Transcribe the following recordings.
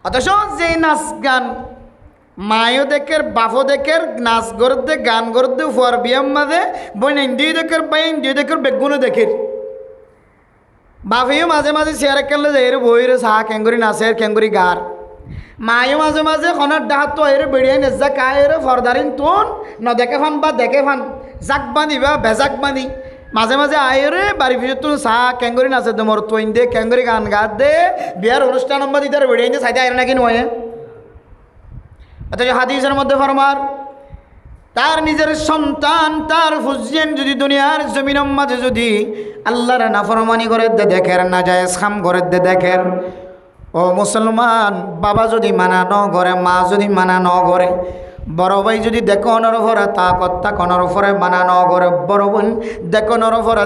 অথচ যে নাচ গান মায়ও দেখের বাফো দেখের নাচ গরদে গান গরদে ফুয়ার বিয়াম মাঝে বই ইন্দিও দেখের বাই ইন্দিও দেখের বেগুনও দেখের বাফেও মাঝে মাঝে চেয়ারে খেললে যে এর বইরে চাহ কেঙ্গুরি নাচের কেঙ্গুরি গার মায়ও মাঝে মাঝে খনার ডাহাত তো এর বেড়িয়ে নেজা কায়ের ফরদারিন তুন ন দেখে ফান বা দেখে ফান জাক বাঁধি বা বেজাক বাঁধি মাঝে মাঝে আয়রে বাড়ি ফিরে তুন চাহ কেঙ্গুরি নাচে দে মোর তুইন দে কেঙ্গুরি গান গাত দে বিয়ার অনুষ্ঠান বা দিতে বেড়িয়ে দে সাইতে আয় নাকি নয়। অথচ হাদিসের মধ্যে ফরমার তার নিজের সন্তান তার ফুজিয়েন যদি দুনিয়ার জমিনের মাঝে যদি আল্লাহর নাফরমানি করে দে দেখের না যায় খাম করে দে দেখের ও মুসলমান বাবা যদি মানা ন করে মা যদি মানা ন করে বড় ভাই যদি দেখনের ফরে তা কনের ফরে মানা ন করে বড় বোন দেখনের ফরে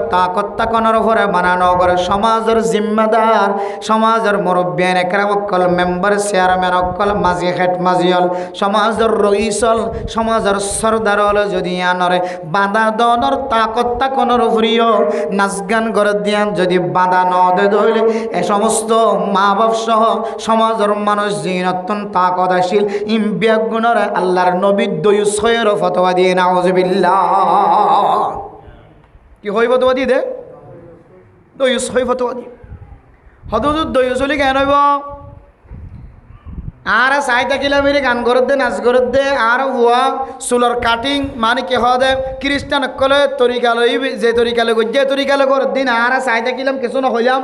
তা কনের ফরে মানা ন করে সমাজের জিম্মেদার সমাজের মুরব্বিয়ান একরাম অকল মেম্বার চেয়ারম্যান অকল মাঝি হেড মাঝিয়ল সমাজের রইসল সমাজের সর্দার হল যদি আনরে বাঁধা দনের তা কনের ফুরিও নাচ গান করে দিয়ান যদি বাঁধা ন দে ধরলে এ সমস্ত মা বাপ সহ সমাজের মানুষ যিনি অত্যন্ত তাকদাশীল ইম্বিয়া গুণর আল্লাহর নবী দয়ুস হয়ের ফতোয়া দিয়ে নাউজুবিল্লাহ কি হই ফতোয়া দিয়ে দে দয়ুস হই ফতোয়া দিয়ে হদুদ দয়ুস হলি কেন হইব আর চাই থাকিলে মেরে গান করত দে নাচ করত দে আর হুয়া চুলর কাটিং মানে কি হওয়া দে খ্রিস্টান কলে তরিকালয় যে তরিকালয় যে তরিকালয় করত দিন আর চাই থাকিলাম কিছু না হইলাম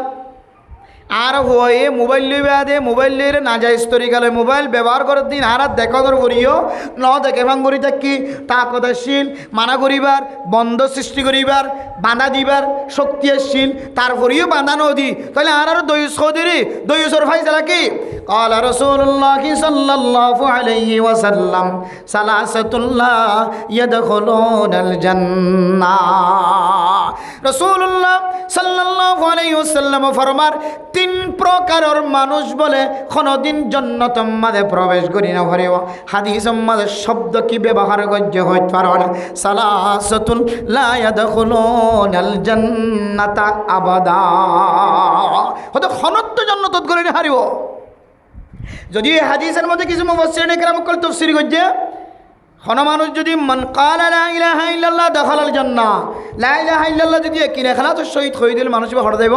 আর হয়ে মোবাইল লইবা দে মোবাইল লইলে না যায় তরিকালয় মোবাইল ব্যবহার করার দিন আর দেখানোর করিও ন দেখে ভাঙ করি থাকি তাকদাশীল মানা করিবার বন্ধ সৃষ্টি করিবার বাঁধা দিবার শক্তিশীল তারপরেও বাঁধা নদী তাহলে আর দয়ুস খদিরি দয়ুসর ফাইসালা কি قال رسول الله صلى الله عليه وسلم ثلاثة لا يدخلون الجنة রাসূলুল্লাহ সাল্লাল্লাহু আলাইহি ওয়াসাল্লাম ফরমার তিন প্রকারের মানুষ বলে কোনদিন জান্নাতের মধ্যে প্রবেশ করি না পারিব হাদিসের মধ্যে শব্দ কি ব্যবহার করতে হইতে পারে না সালাসাতুন লা ইয়াদখুলুনাল জান্নাতা আবাদা হয়তো খনত্ব জান্নাতত করে না হারিব যদি এই হাদিসের মধ্যে কিছু মুফাসসিরিন کرام কল তাফসীর করছে কোন মানুষ যদি মান ক্বালা লা ইলাহা ইল্লাল্লাহ দাখালাল জান্নাহ লা ইলাহা ইল্লাল্লাহ যদি কিনা খালা তো শহীদ হয়ে দিল মানুষ হড় যাইব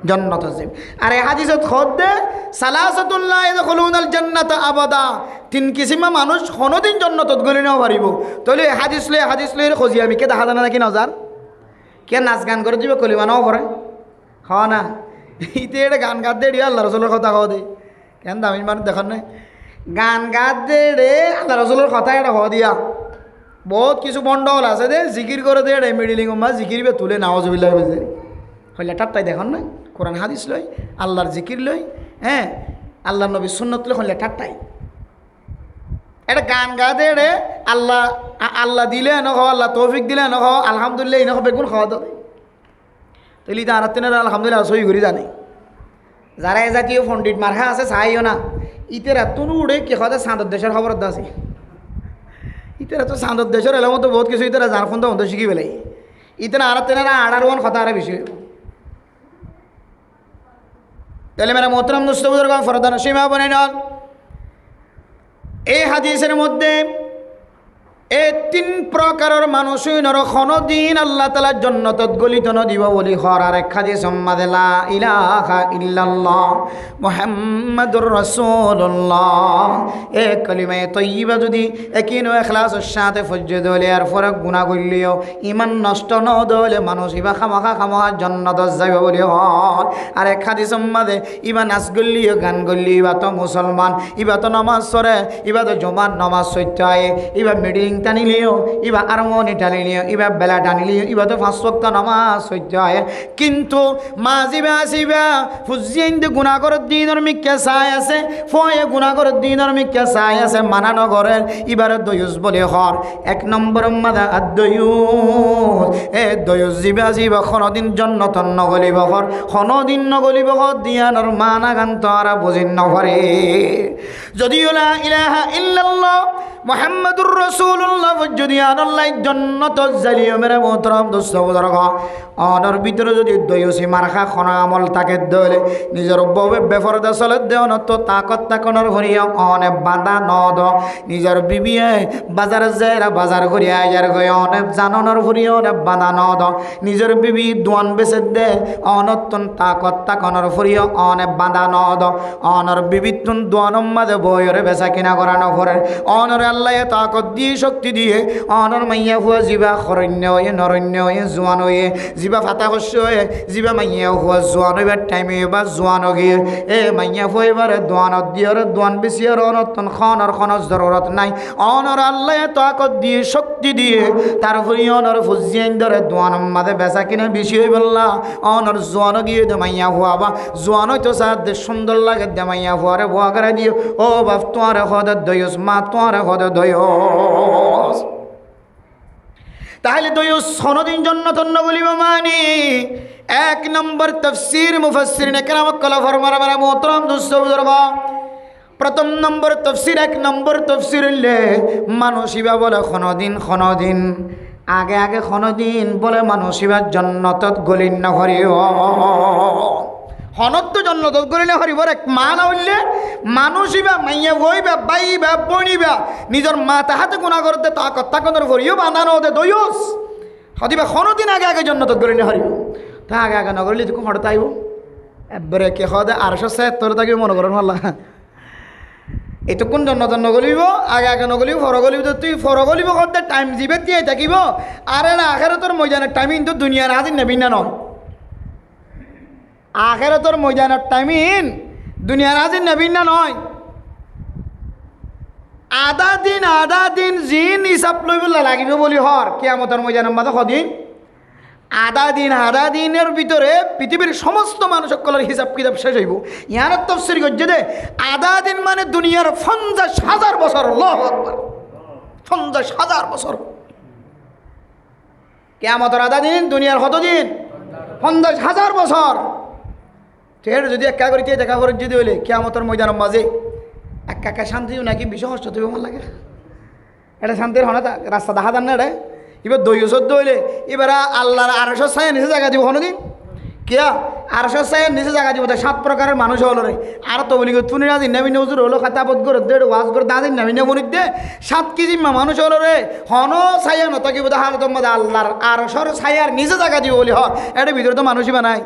জান্নাত যাইব আর এই হাদিসত খোদ দে সালাসাতুন লা ইয়াদখুলুনাল জান্নাতা আবাদা তিন কিসিমা মানুষ কোনদিন জান্নাতত গলি না পারিব তাহলে হাদিস লই খোঁজি আমি কে দেখা জানা নাকি নজার কে নাচ গান করে দিবে কলিমা নাও করে হ না ইতে এটা গান গাদ দে আল্লাহ রাসূলের কথা কও দে কেন দামি মানুষ দেখান নাই গান গাদ দে রে আল্লাহ রাসূলের কথা এটা হ দিয়া বহুত কিছু বন্ডল আছে দে জিকির করে দে রে মিডিলিং মা জিকির বে তুলে নাউজুবিল্লাহ বেজে হইলে টাট্টাই দেখান না কোরআন হাদিস লই আল্লাহর জিকির লই হ্যাঁ আল্লাহর নবীর সুন্নাত লই হইলে টাট্টাই এটা গান গা দে রে আল্লাহ আল্লাহ দিলে ন হ আল্লাহ তৌফিক দিলে ন হ আলহামদুলিল্লাহ ইন বেগুন খাওয়া দাও তাইলে তা আরাতেনের আলহামদুলিল্লাহ সই করি জানে যারা এ জাতীয় পণ্ডিত মার্হা আছে চাইও না ইতেরা তুনু উড়ে কি হয় চাঁদর দেশের খবর আছে ইতেরা তো চাঁদর দেশের এলার মতো বহুত কিছু ইতেরা যার ফোন তো শিখি পেলাই ইতেরা আর তেনারা আড়ার ওয়ান কথা আর বেশি তাহলে মেরা মোহতরম দুস্থ ফরদান সীমা বনে নন এই হাদিসের মধ্যে এই তিন প্রকারের মানুষ কোনদিন আল্লাহ তাআলা জান্নাতত গলিত ন দিব বলি হর আর এক হাদিস সম্মাদে লা ইলাহা ইল্লাল্লাহ মুহাম্মাদুর রাসূলুল্লাহ এই কালিমা তয়্যিবা যদি একিন ও ইখলাসের সাথে ফজ্জে দলে আর ফরক গুনাহ করলিও ঈমান নষ্ট ন দলে মানুষ ইবা খামাখা জান্নাতত যাবে বলি হর আর এক হাদিস সম্মাদে ইবা নাচ গলিও গান গলি ইবা তো মুসলমান ইবা তো নামাজ পড়ে ইবা তো জুমার নামাজ সত্য আয়ে ইবা মিডিং টানিলিও ইবা আরমনি টানিলিও ইবা বেলা টানিলিও ইবা তো 5 ওয়াক্ত নামাজ সহ্য হয় কিন্তু মাজিবা আসিবা ফুজিয়েন্দ গুনাহ করে দিনের মিক্কা চাই আছে ফয়ে গুনাহ করে দিনের মিক্কা চাই আছে মানানো করেন ইবার দয়ুস বলে হর এক নম্বর মাদা আদয়ুস এ দয়ুস জিবা কোনদিন জান্নাতন নগলিব হর কোনদিন নগলিব হর দিয়ানোর মানা গান তারা বুঝিন নভরে যদিও লা ইলাহা ইল্লাল্লাহ মুহাম্মাদুর রাসূল আল্লাহ যদি আল্লাহ জন্নত জালিও মেরে মোহতরম দোস্ত বুজুর্গ অনর ভিতরে যদি দয়সি মারখা খনা আমল তাকে দলে নিজের বউবে বেফরদা চলে দেওয়ান তো তাকত তাকনের ভরিয়া অনেক বাঁধা নদ নিজের বিবিয়ে বাজার যায় বাজার করিয়া আয়ার গয়ে অনেক জাননের ভরিয়া অনেক বাঁধা নদ নিজের বিবি দোয়ান বেচে দে অনতন তাকত তাকনের ভরিয়া অনেক বাঁধা নদ অনর বিবিতুন দোয়ানম মাঝে বইরে বেচা কিনা করানো করে অনর আল্লাহ তাকত দিয়ে শক্তি দিয়ে অনর মাইয়া হুয়া জীবা খরণ্য হয়ে নরণ্য হয়ে জোয়ান হয়ে জীবা ফাতা শস্য হয়ে জীবা মাইয়া হুয়া জোয়ান হইবার টাইমে এবার জোয়ান গিয়ে এ মাইয়া ফুয়েবারে দোয়ানত দিয়ে দোয়ান বেশি আর অনতন খনর খনর জরুরত নাই অনর আল্লাহ তাকত দিয়ে শক্তি দিয়ে তারপরে অনর ফুজিয়ান ধরে দোয়ান মাঝে বেচা কিনা বেশি হয়ে বললা অনর জোয়ান গিয়ে দে মাইয়া হুয়া বা জোয়ান হইতো সার দে সুন্দর লাগে দে মাইয়া হুয়ারে বোয়া করে দিয়ে ও বাপ তোমার হদ দয়স মা তোমার হদ দয়স তাহলে দয়স সনদিন জন্য তন্ন বলিব মানে এক নম্বর তফসির মুফাসসিরিন কেরাম কলা ফরমার মারা মোহতরম দোস্ত বুজুর্গ প্রথম নম্বর তফসির এক নম্বর তফসির হইলে মানুষিবা বলে খনদিন আগে আগে খনদিন বলে মানুষিবার জন্নতত গলিন না হরিও হনত জন্নতত গলিন হরিবর এক মা না হইলে মানুষিবা মাইয়া বইবা বাইবা বনিবা নিজের মাথা হাতে গুণা করতে তা কথা কোন হরিও বাঁধানো হতে দয়স হদিবা খনদিন আগে আগে জন্নতত গলিন হরিব তা আগে আগে নগরলি তুই হঠাৎ আইব এবারে কে হদে 870 তাকে মনে করেন ভাল্লা এইটো কোন জন্নত নগলিব আগে আগে নগলিব ফরগলিব তো তুই ফরগলিব করতে টাইম দিবে দিয়ে থাকিব আর এরা আখেরাতর ময়দানের টাইমিং তো দুনিয়ার হাজির নেবি না নয় আখেরাতর ময়দানের টাইমিং দুনিয়ার হাজির নেবি না নয় আধা দিন জিন হিসাব লই বলে লাগিব বলি হর কিয়ামতের ময়দানের মাঝে সদিন আধা দিনের ভিতরে পৃথিবীর সমস্ত মানুষ সকলের হিসাব কিতাব শেষ হইব ইয়ার তফসির করছে দে আধা দিন মানে দুনিয়ার 50,000 বছর আল্লাহু আকবার 50,000 বছর কিয়ামতের আধা দিন দুনিয়ার কত দিন 50,000 বছর তের যদি একা করে দেখা করে যদি হইলে কিয়ামতের ময়দানের মাঝে একা শান্তিও নাকি বিষয় কষ্ট হইব আমার লাগে এটা শান্তির হনা রাস্তা দেখা যান না এটা এবার দৈয়সদ্দ হইলে এবার আল্লাহর 800 ছায়া নিচে জায়গা দিব কোনোদিন কিয়া 800 ছায়া নিচে জায়গা দিব 7 প্রকারের মানুষ হলো রে আর তো বলি তুমি না দিন নামি নজর হলো খাতাপত করে দে ওয়াজ করে দাদিন নামি না মনিত দে 7 কেজি মানুষ হলো রে হন ছায়া ন তাকে বোধ হালত মধ্যে আল্লাহর 800 ছায়ার নিচে জায়গা দিব বলি হয় এটা ভিতরে তো মানুষই বানায়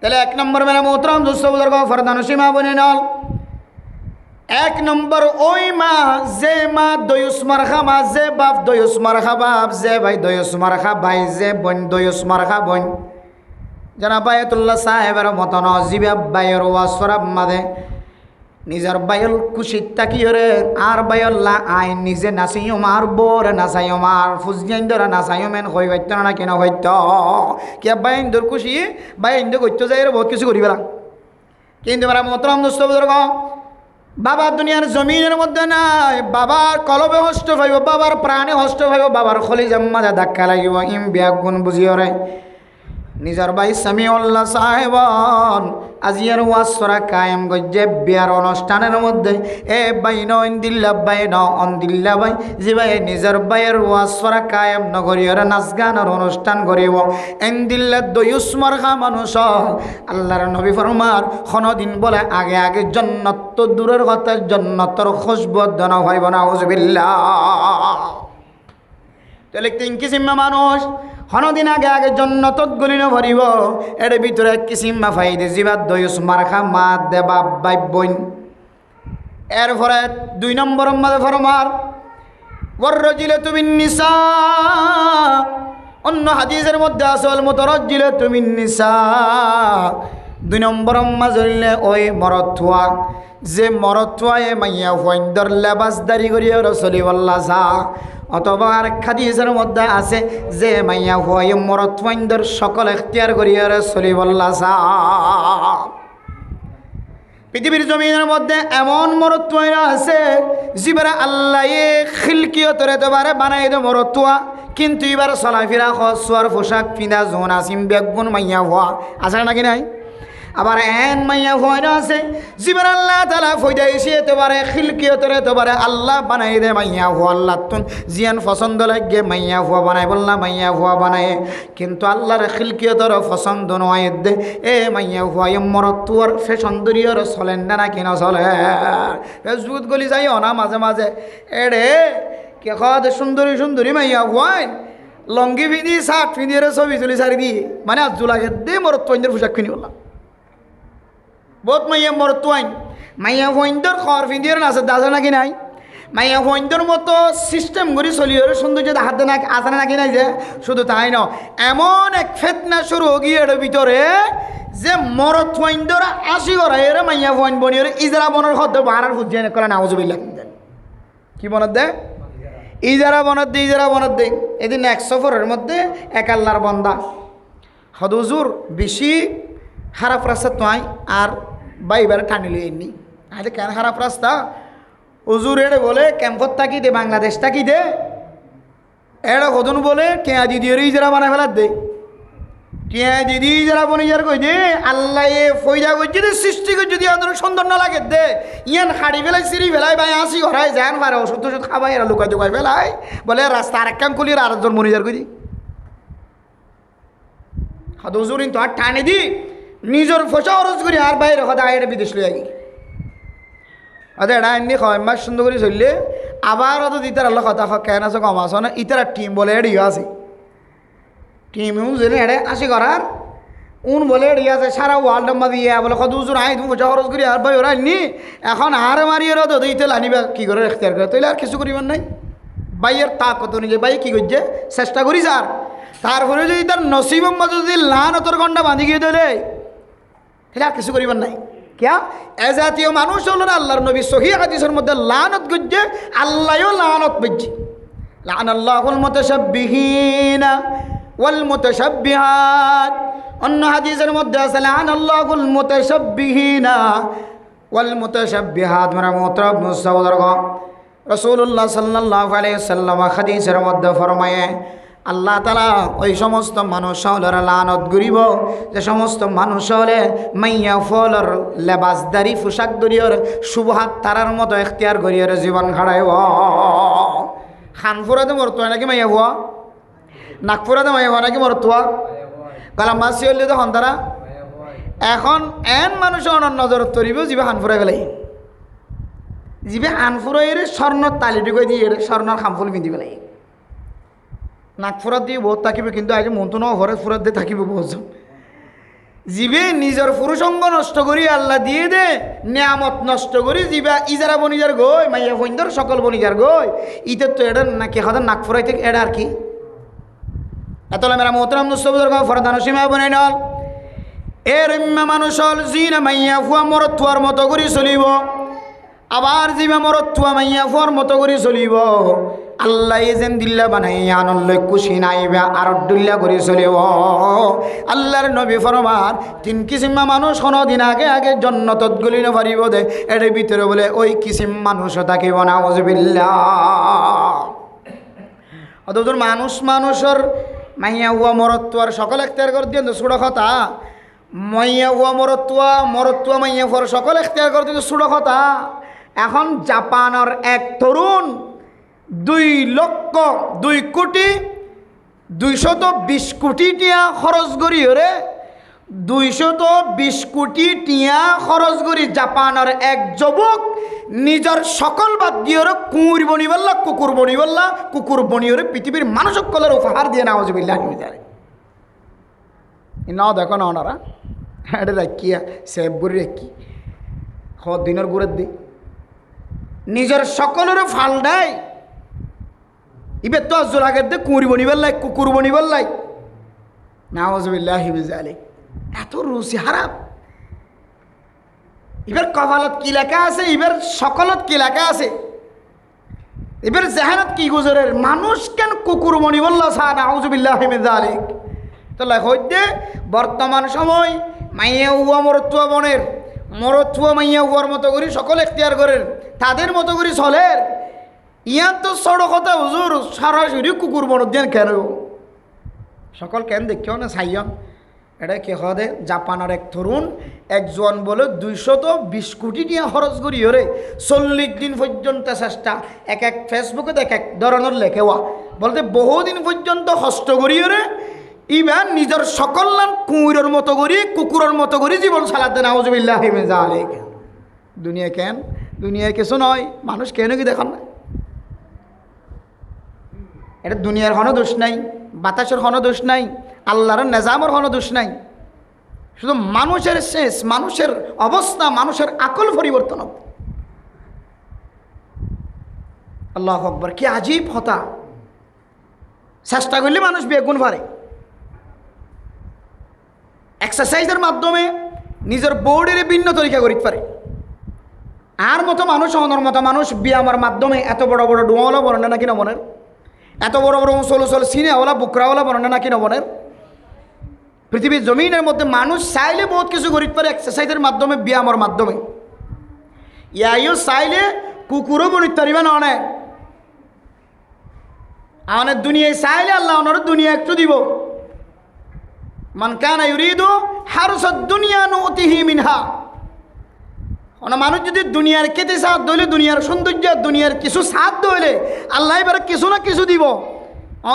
তাহলে 1 নম্বর মেলা মোহতরম দোস্ত বুজুর্গ ফরদানুসী মা বনে নল 1 নম্বর ওই মা যে মা দয়ুস মারখা মা যে বাপ দয়ুস মারখা বাপ যে ভাই দয়ুস মারখা ভাই যে বোন দয়ুস মারখা বোন জনাব আয়াতুল্লাহ সাহেবের মতন জিবা বাইর ওয়াসরাব মাদে নিজের বাইল খুশিত তাকিয়রে আর বাইল্লা আইন নিজে নাচাইও মার বোর নাচাইও মার ফুজিয়ান ধরা নাচাইও মেন হই হইত না কেন হইত কিয়া বাইন ধর খুশি বাইন ধর করতে যাই বহুত কিছু করি বেলা কিন্তু মেরা মোহতরম দোস্ত বুজুর্গ বাবা দুনিয়ার জমিনের মধ্যে নাই বাবার কলবে হষ্ট পাইব বাবার প্রাণে হষ্ট পাইব বাবার খলি জাম্মাদা ধাক্কা লাগিব ইম বিয়াক গুণ বুঝিয়রে নিজের ভাই সামিউল্লাহ সাহেবন আজিয়ার ওয়াসরা কায়েম গজ্জে বিয়ার অনুষ্ঠানের মধ্যে এ বাইন ইন্দিল্লা বাইন অন্দিল্লা ভাই যে ভাই নিজের ভাইয়ের ওয়াসরা কায়েম নগরীর নাচ গানের অনুষ্ঠান করিব ইন্দিল্লা দয়ুস মারখা মানুষ আল্লাহর নবী ফরমার কোনদিন বলে আগে আগে জান্নাত তো দূরের কথা জান্নাতের খুশবু দনা হইব না আউযুবিল্লাহ তাহলে 3 কিসিম মানুষ হনদিন আগে আগে জন্নতত গলিন ভরিব এর ভিতরে 1 কিসিম ফাইদে জিবাদ দয়ুস মারখা মা দেবা বাই বোন এরপরে 2 নম্বর মাঝে ফরমার ওয়াররাজিলাতু বিন নিসা অন্য হাদিসের মধ্যে আসল মুতারাজ্জিলাতু বিন নিসা 2 নম্বর মাঝে ওই মরথুয়া যে মরথুয়ায়ে মাইয়া হইন্দর লেবাসদারি করিয়া রাসূলুল্লাহ সা অথবা আর হাদিসের মধ্যে আছে যে মাইয়া হয় মরৎওয়াইন্দর সকল এখতিয়ার করিয়া রাসূলুল্লাহ সাল্লাল্লাহু পৃথিবীর জমিনের মধ্যে এমন মরৎওয়াইরা আছে জিবারা আল্লাহ খিলকিয়তরে তোবারে বানাই দে মরৎওয়া কিন্তু এবার চলাফেরা খসওয়ার পোশাক পিনা জোন আসিম বেগুন মাইয়া হওয়া আছে নাকি নাই আবার এন মাইয়া ফয়না আছে জীবন আল্লাহ তাআলা ফয়দা এসে এতবারে খিলকিয়তের এতবারে আল্লাহ বানাই দে মাইয়া হো আল্লাহ তুন জিয়ান পছন্দ লাগে মাইয়া হো বানাই বললা মাইয়া হো বানাই কিন্তু আল্লাহর খিলকিয়তের পছন্দ নয় দে এ মাইয়া হো মরতুয়ার সে সৌন্দর্যর চলেন না কিনা চলে ফেসবুক গলি যাই না মাঝে মাঝে এড়ে কে খাওয়া সুন্দরী সুন্দরী মাইয়া হওয়াই লঙ্গি পিঁধি শার্ট পিঁধিয়ে ছবি চলি সারি দিয়ে মানে আজু লাগে দে মরত্বাইনদের পোশাক কিনি বললাম বহুত মাইয়া মরত্বাইন মাইয়া হইন্দর খড় পিঁধিয়ে নাচে দাসে নাকি নাই মাইয়া হইন্দর মতো সিস্টেম করে চলি সৌন্দর্য হাতে না আসে নাকি নাই যে শুধু তাই ন এমন এক ফেতনা শুরু গিয়ে এর ভিতরে যে মরত হইন্দর আসি করা এর মাইয়া হইন বনি ইজরা বনের হদ্দ বাহার ফুজিয়ে করে নাউজুবিল্লাহ কি বনত দে ইজারা বনত দে এদিন এক সফরের মধ্যে এক আল্লাহর বন্দা হদুজুর বেশি খারাপ রাস্তা তোয়াই আর বাইবারে টানিলে এমনি আরে কেন খারাপ রাস্তা হুজুর এড়ে বলে ক্যাম্পত থাকি দে বাংলাদেশ থাকি দে এড়ে কদন বলে কেয়া দিদির ইজারা বানায় ফেলার দে কেয়া দিদি ইজারা বনি যার কই দে আল্লাহ এ ফয়দা করছে দে সৃষ্টি করছে যদি আমাদের সুন্দর না লাগে দে ইয়ান হাড়ি ফেলাই সিঁড়ি ফেলাই ভাই আসি ঘরাই যান পারে ওষুধ টষুধ খাবাই এরা লুকাই টুকাই ফেলাই বলে রাস্তা আরেক কাম করলি আর একজন মনি যার কই দি হদ হুজুর তো আর টানে দি নিজের ফসা খরচ করি আর বাইরে সদা এটা বিদেশ লই আগে আচ্ছা এটা এমনি হয় মাস সুন্দর করে চললে আবার অত ইতার আল্লাহ কথা কেন আছে কম আসো না ইতার টিম বলে এড়িয়ে আছে টিম যদি এড়ে আসি করার উন বলে এড়িয়ে আছে সারা ওয়ার্ল্ড নাম্বার দিয়ে বলে কত উজুর আই তুমি ফসা খরচ করি আর ভাই ওরা নি এখন আর মারিয়ে রত ইতে আনিবা কী করে এখতিয়ার করে তাইলে আর কিছু করিবার নাই বাইয়ের তাকত নিজে বাই কী করছে চেষ্টা করিস আর তারপরে যদি তার নসিবম যদি লান অতর ঘন্টা বাঁধি গিয়ে দিলে তাহলে আর কিছু করিবার নাই क्या ए জাতীয় মানুষ হলো না আল্লাহর নবী সহিহ হাদিসের মধ্যে লানত গজ্জে আল্লাহও লানত বজ্জি লান আল্লাহুল মুতাশাব্বিহিনা ওয়াল মুতাশাব্বিহাত অন্য হাদিসের মধ্যে আছে লান আল্লাহুল মুতাশাব্বিহিনা ওয়াল মুতাশাব্বিহাত মেরা মোহতারাম মুসাওয়াদার রাসূলুল্লাহ সাল্লাল্লাহু আলাইহি ওয়াসাল্লাম হাদিসের মধ্যে ফরমায়ে আল্লাহ তাআলা ওই সমস্ত মানুষ হলের লানত করিব যে সমস্ত মানুষ হলে মাইয়া ফলর লেবাসদারি পোশাক দরিয়র শুভহাত তারার মতো এখতিয়ার করিয়র জীবন খাড়াইব খানপুরাতে মরতুয়া নাকি মাইয়া ভুয়া নাগপুরাতে মাইয়া ভুয়া নাকি মরতুয়া গলা মাসি হলে তো তারা এখন এন মানুষ অনন্য নজরত তরিব যিবে খানপুরা গেলে যিবে খানপুরের স্বর্ণর তালিটুকু দিয়ে স্বর্ণর খামফুল পিন্ধি পেলাই নাগপুরাত দিয়ে বহুত থাকিব কিন্তু আজ মনটো ন ঘরে ফুরাত দিয়ে থাকিব বহুজন যিবে নিজের পুরুষঙ্গ নষ্ট করি আল্লাহ দিয়ে দে নিয়ামত নষ্ট করি যিবা ইজারা বনিজার গই মাইয়া ফইন্দর সকল বনিজার গই ইতে তো এটা নাকি হাজার নাগপুরাই থেকে এটা আর কি এতলে মেরা মোহতারাম মুস্তাফার ফরদান সীমা বনে নল এর মানুষ হল জিনা মাইয়া ফুয়া মরতুয়ার মতো করে চলিব আবার যিবা মরতুয়া মাইয়া ফুয়ার মতো করে চলিব আল্লাহ যেন দিল্লা বানাই আনন্দ খুশি নাইবা আর দুল্লা করে চলিব আল্লাহর নবী ফরমান তিন কিসিমা মানুষ কোনোদিন আগে আগে জন্নতত গলি নপারিব দে এর ভিতরে বলে ওই কিসিম মানুষ থাকিব না আউযুবিল্লাহ অথচ মানুষের মাইয়া হুয়া মরতুয়ার সকল এখতিয়ার করে দিয়ে ছোট কথা মাইয়া হুয়া মরতুয়া মাইয়া হুয়ার সকল এখতিয়ার করে দিয়ে ছোট কথা এখন জাপানের এক তরুণ 2,220 কোটি টিয়া খরচ করি ওরে 220 কোটি টিয়া খরচ করি জাপানের এক যুবক নিজের সকল বাদ দিয়ে ওরে কুকুর বনি ওরে পৃথিবীর মানুষ সকলের উপহার দিয়ে নাউযুবিল্লাহ না দেখো না ওনারা এটা রাখিয়া সেব করে রাখি দিনের গুড়ের দি নিজের সকলের ফাল দেয় ইবে তো আজল আগের দে কুকুর বনিবার লাই নাউযুবিল্লাহি মিন যালিক এত রুচি হারাম এবার কপালত কি লেখা আছে এবার সকলত কি লেখা আছে এবার জাহানত কি গুজরের মানুষ কেন কুকুর বনিবার লাসা নাউযুবিল্লাহি মিন যালিক তো লেখা দে বর্তমান সময় মাইয়া হুয়া মরতুয়া বনের মরতুয়া মাইয়া হুয়ার মতো করে সকল এখতিয়ার করেন তাদের মতো করে চলের ইয়ার তো সড়ক কথা হুজুর সরাসরি কুকুর বনদ দেন কেন সকল কেন দেখিও না চাইয়ন এটা কি হদে জাপানের এক তরুণ একজন বলে 220 কোটি নিয়ে খরচ করি ওরে 40 দিন পর্যন্ত চেষ্টা এক ফেসবুকে এক ধরনের লেখেওয়া বলতে বহুদিন পর্যন্ত কষ্ট করি ওরে ইভেন নিজের সকল নাম কুকুরের মতো করি কুকুরের মতো করি জীবন চালাতে নাউজুবিল্লাহ দুনিয়া কেন দুনিয়ায় কিছু নয় মানুষ কেন কি দেখান না এটা দুনিয়ার কোনো দোষ নাই বাতাসের কোনো দোষ নাই আল্লাহর নিজামের কোনো দোষ নাই শুধু মানুষের শেষ মানুষের অবস্থা মানুষের আকল পরিবর্তন হবে আল্লাহু আকবার কি আজীব হতা চেষ্টা করলে মানুষ বেগুন পারে এক্সারসাইজের মাধ্যমে নিজের বোর্ডের ভিন্ন তরিকা করতে পারে আর মতো মানুষ অনর মতো মানুষ ব্যায়ামের মাধ্যমে এত বড় বড় ডোয়াওয়ালা বর্ণনা নাকি নবনের এত বড় বড় মুসলসল সিনেওয়ালা বুকরাওয়ালা বর্ণনা নাকি নবনের পৃথিবীর জমিনের মধ্যে মানুষ চাইলে বহুত কিছু করতে পারে এক্সারসাইজের মাধ্যমে ব্যায়ামের মাধ্যমে ইয়াইও চাইলে কুকুরও বনিতে পারিবে না অনেক আমাদের দুনিয়ায় চাইলে আল্লাহ ওনার দুনিয়া একটু দিব মান কানা ইউরিদু হারসাদ দুনিয়া নুতিহি মিনহা ওনা মানুষ যদি দুনিয়ার কেটে সাথ দইলে দুনিয়ার সৌন্দর্য দুনিয়ার কিছু সাথ দইলে আল্লাহ এবার কিছু না কিছু দিব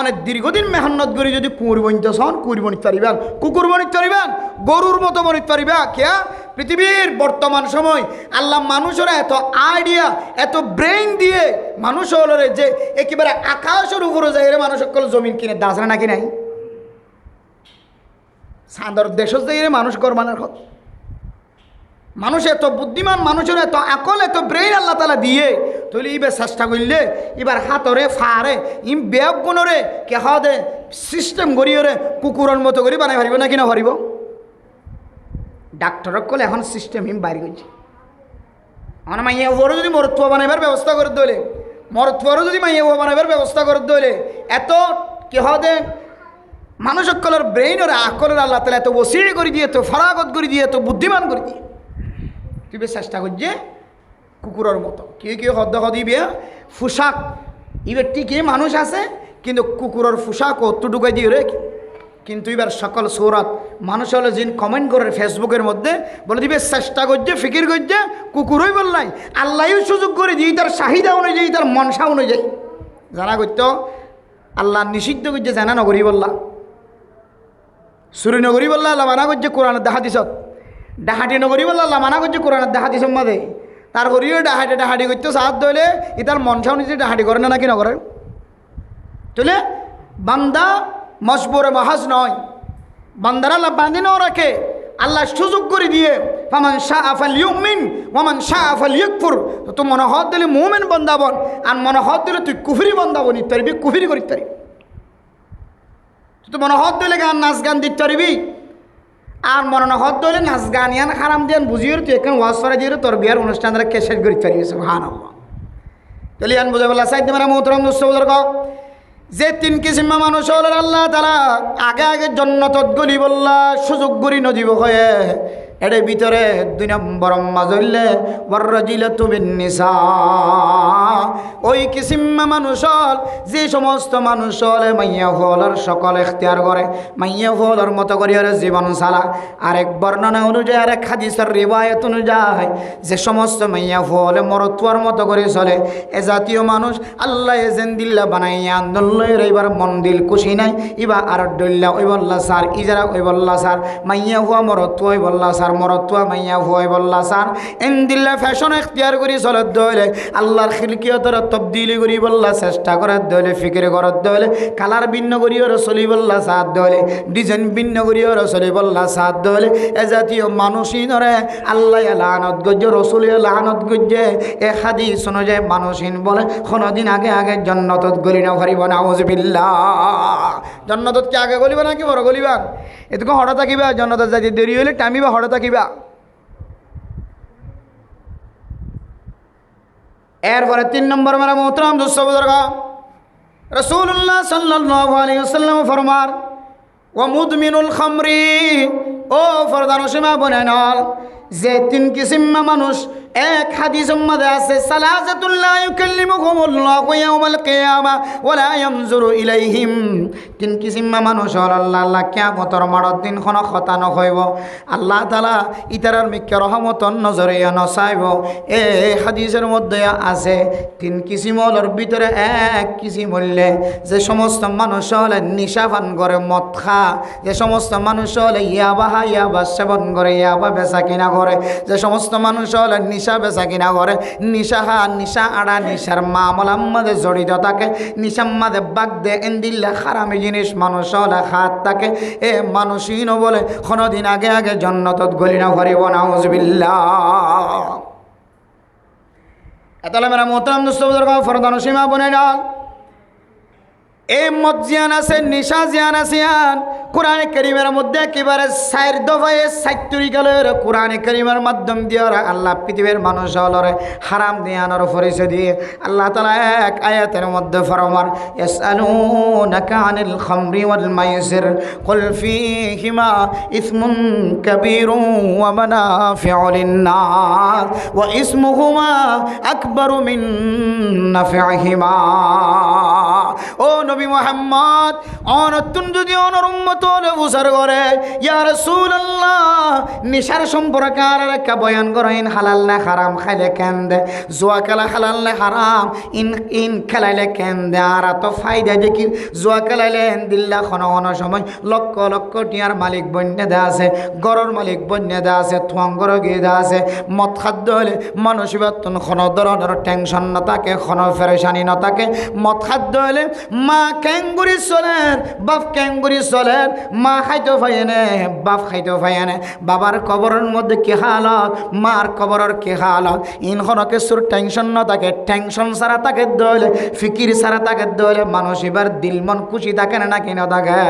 অনেক দীর্ঘদিন মেহনত করে যদি কুকুর বনিতে হন কুকুর বনিতে পারিবেন কুকুর বনিতে পারিবেন গরুর মতো বনিতে পারিবা কেয়া পৃথিবীর বর্তমান সময় আল্লাহ মানুষের এত আইডিয়া এত ব্রেইন দিয়ে মানুষ হল যে একেবারে আকাশের উপরে যায় রে মানুষ সকল জমিন কিনে দাস নাকি নাই সাদর দেশ যাই মানুষ গরমানের কথা মানুষ এত বুদ্ধিমান মানুষের এত আকল এত ব্রেইন আল্লাহ তালা দিয়ে তাহলে ইবে চেষ্টা করলে এবার হাতরে ফারে ইম বেগ গুণরে কে দে সিস্টেম গড়িয়ে কুকুরের মতো করে বানাই পারিব নাকি না পারিব ডাক্তারক কলে এখন সিস্টেম ইম বাইরে করছে আমার মাইয়া ওরও যদি মরত্ব বানাইবার ব্যবস্থা করে দলে মরত্বরও যদি মাইয়া ও বানাইবার ব্যবস্থা করে দলে এত কে দে মানুষ সকলের ব্রেইনের আকলের আল্লাহ তালা এত বসিয়ে করে দিয়ে এত ফরাগত করে দিয়ে এত বুদ্ধিমান করে দিয়ে তুই বেশ চেষ্টা করছে কুকুরের মতো কেউ কেউ হদ্দ দিবে পোশাক এবার ঠিকই মানুষ আছে কিন্তু কুকুরের পোশাক অতটুকাই দিয়ে রে কিন্তু এবার সকল সৌরত মানুষ হলো যিনি কমেন্ট করে ফেসবুকের মধ্যে বলে দিবে চেষ্টা করছে ফিকির করছে কুকুরই বললাই আল্লাহও সুযোগ করে দিই তার চাহিদা অনুযায়ী তার মনসা অনুযায়ী জানা করতো আল্লাহ নিষিদ্ধ করছে জানা নগরী বললা সুরি নগরী বললা আল্লাহ মানা করছে কোরআনের দেখা দিছত ডাহাটি নগরী বললা আল্লাহ মানা করছে কোরআনের দেখা দিছ মাদে তার হরিও ডাহাটি করতে সাহায্য দইলে ই তার মনসা অনুযায়ী ডাহাটি করে না নাকি নগরে তাহলে বান্দা মজবুরে মহাজ নয় বান্দারা আল্লাহ বাঁধি নাও রাখে আল্লাহ সুযোগ করে দিয়ে ফামান শাআ ফালইউমিন ওয়ামান শাআ ফালইয়াকফুর তো মনে হদ দিলে মুমিন বান্দা বন আর মনে হদ দিলে তুই কুফরি বান্দা বনি তারবি কুফরি করি তারি তুই মনে হদ দিলে গান নাচ গান দিতে পারবি আর মনে হদ দিলে নাচ গান ইয়ান হারাম দিয়ান বুঝিয়ে তুই এখন ওয়াজ করে দিয়ে তোর বিয়ার অনুষ্ঠান দ্বারা কেসেট করি পারবি সুবহানাল্লাহ তাহলে ইয়ান বুঝে বলা সাইদ মেরা মোহতরম দোস্তবুজুর ক যে তিন কিসিমা মানুষ হলেন আল্লাহ তারা আগে আগে জন্নতত গলি বললা সুযোগ গড়ি নজীব হয়ে এর ভিতরে 2 নম্বর মাজল্লে ওয়াররাজিলা তুমিন নিসা ওই কিসিমা মানুষ হল যে সমস্ত মানুষ হলে মাইয়া হলার সকল এখতিয়ার করে মাইয়া হলার মতো করিয়ারে জীবন চালা আরেক বর্ণনা অনুযায়ী আরেক হাদিসের রিওয়ায়াত অনুযায়ী যে সমস্ত মাইয়া হলে মরত্বর মতো করে চলে এ জাতীয় মানুষ আল্লাহ এজেন দিল্লা বানাইয়া আন্দোলন এবার মন দিল খুশি নাই ইবা আর ডল্লা ওই বল্লা সার ইজারা ওই বল্লা সার মাইয়া হুয়া মরত্ব ওই বল্লা সার মরত্বা মাইয়া হুয়া ওই বল্লা সার এন দিল্লা ফ্যাশন এখতিয়ার করি চলত দইলে আল্লাহর খিলকিয়তর তবদিলি করি বল্লা চেষ্টা করার দইলে ফিকির করার দইলে কালার ভিন্ন করিও চলি বল্লা সাত দইলে ডিজাইন ভিন্ন করিও চলি বল্লা সাত দইলে এ জাতীয় মানুষই ধরে আল্লাহ লানত গজ্জে রসুল লানত গজ্জে এ হাদিস অনুযায়ী মানুষহীন বলে কোনোদিন আগে আগে জন্নতত গলি না ভরিব না জন্নতত কি আগে গলিবা নাকি বড় গলিবা এটুকু হঠাৎ থাকিবা জন্নতত যাইতে দেরি হলে টাইমিবা হঠাৎ থাকিবা এরপরে 3 নম্বর মেরা মোহতরম দোস্তবুজুর রাসূলুল্লাহ সাল্লাল্লাহু আলাইহি ওয়াসাল্লাম ফরমান ওয়া মুদমিনুল খামরি ও ফরদান সীমা বনেন যে 3 কিসিম মানুষ এক হাদিসের মধ্যে আছে সালাসাতুল লা ইউকাল্লিমুহুমুল্লাহু ইয়াওমাল কিয়ামা ওয়া লা ইয়ানজুরু ইলাইহিম। তিন কিসিমা মানুষ আল্লাহ কিয়ামতের মারত দিন কোনো কথা নকইব, আল্লাহ তাআলা ইতারার মিকে রহমতন নজরে নচাইব। এই হাদিসের মধ্যে আছে তিন কিসিমর ভিতরে এক কিসিম হইলে যে সমস্ত মানুষ হলে নিশা পান করে মদ খা, যে সমস্ত মানুষ হলে ইয়াবা সেবন করে, ইয়াবা বেচা কিনা করে, যে সমস্ত মানুষ হলে নিশা বেচা কিনা করে, নিশা খা, নিশা আড়া, নিশার মামলার মধ্যে জড়িত থাকে, নিশার মধ্যে বাগ দে এন্দিল্লা খারামি জিনিস মানুষ হলে খাত থাকে, এ মানুষই ন বলে কোনোদিন আগে আগে জন্নতত গলি না ভরিব নাউজুবিল্লাহ। এতলে মেরা মোহতারাম দোস্ত বুজুর্গ ফরদান সীমা বনে ডাল এই মদ জিয়ান আছে, নিশা জিয়ান আছে। কোরআনে কারীমের মধ্যে একেবারে 4 দফায় 60 তরিকালের কোরআনে কারীমের মাধ্যম দিয়ে আল্লাহ পৃথিবীর মানুষ হলরে হারাম দিয়ানোর পরিচয় দিয়ে আল্লাহ তাআলা এক আয়াতের মধ্যে ফরমান ইয়াসআলুনাকা আনিল খামরি ওয়াল মাইসির কুল ফীহিমা ইসমুন কাবীরুন ওয়া মানাফিউ লিন-নাস ওয়া ইসমুহুমা আকবারু মিন নাফিহিমা। ও নবী মুহাম্মদ, অনতুন যদি অনর উম্মত হলে বুঝার করে ইয়া রাসূলুল্লাহ নিশার সম্পর্কে আর একটা বয়ান করেন, হালাল না হারাম খাইলে কেন দে, জুয়া খেলা হালাল না হারাম, ইন খেলাইলে কেন দে, আর তো ফায়দা দেখি জুয়া খেলাইলে দিল্লা কোনো সময় লক্ষ লক্ষ টিয়ার মালিক বন্যে দে আছে, গরর মালিক বন্যে দে আছে, থুয়াঙ্গর গিয়ে দে আছে। মদ খাদ্য হলে মানুষ বেতন কোনো ধরনের টেনশন না থাকে, কোনো ফেরেশানি না থাকে। মদ খাদ্য হলে মা ক্যাঙ্গুরি চলেন, বাপ ক্যাঙ্গুরি চলেন, মা খাইতে পাইনে, বাপ খাইতে পাইনে। বাবার কবরের মধ্যে কি হালত, মার কবরের কি হালত, ইনখন কিছুর টেনশন না থাকে, টেনশন ছাড়া তাকে দলে, ফিকির ছাড়া তাকে দলে মানুষ এবার দিল মন খুশি থাকে না কি না থাকে।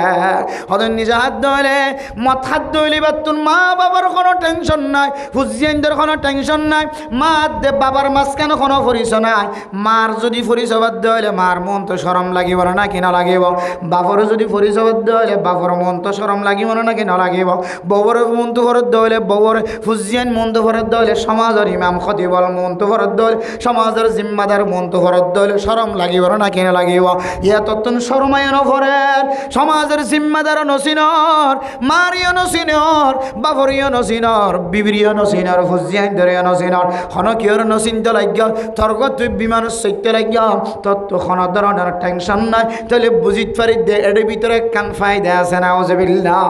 হয়তো নিজে হাত ধরে মদ হাত ধরলে বা তোর মা বাবার কোনো টেনশন নাই, হুজিয়ানদের কোনো টেনশন নাই, মা দে বাবার মাঝখানে কোনো পরিচয় নাই। মার যদি পরিচয় বাদ হলে মার মন তো শরম লাগিব না কি না লাগিব, বাপর যদি পরিচয় বাদ হলে বাপর মন তো শরম লাগিব না কি না লাগিব, বউর মন তো ফরত হলে বউর হুজিয়ান মন তো ফরত হলে, সমাজের ইমাম খতিবল মন তো ফরত হলে, সমাজের জিম্মাদার মন তো ফরত হলে শরম লাগিব না কি না লাগিব। ইয়া তত্তন শরমায় নফরের সমাজের জিম্মাদার নসিনর, মারিও নসিনর, বাপরিও নসিনর, বিবিরিও নসিনর, হুজিয়ান ধরিও নসিনর, হনকিয়র নসিন্ত লাগিয়া তর্ক তুই বিমান সৈত্য লাগিয়া তত্ত্ব কোনো ধরনের টেনশন নাই। তাহলে বুঝিত পারি দে এর ভিতরে কান ফায়দা আছে নাউজুবিল্লাহ।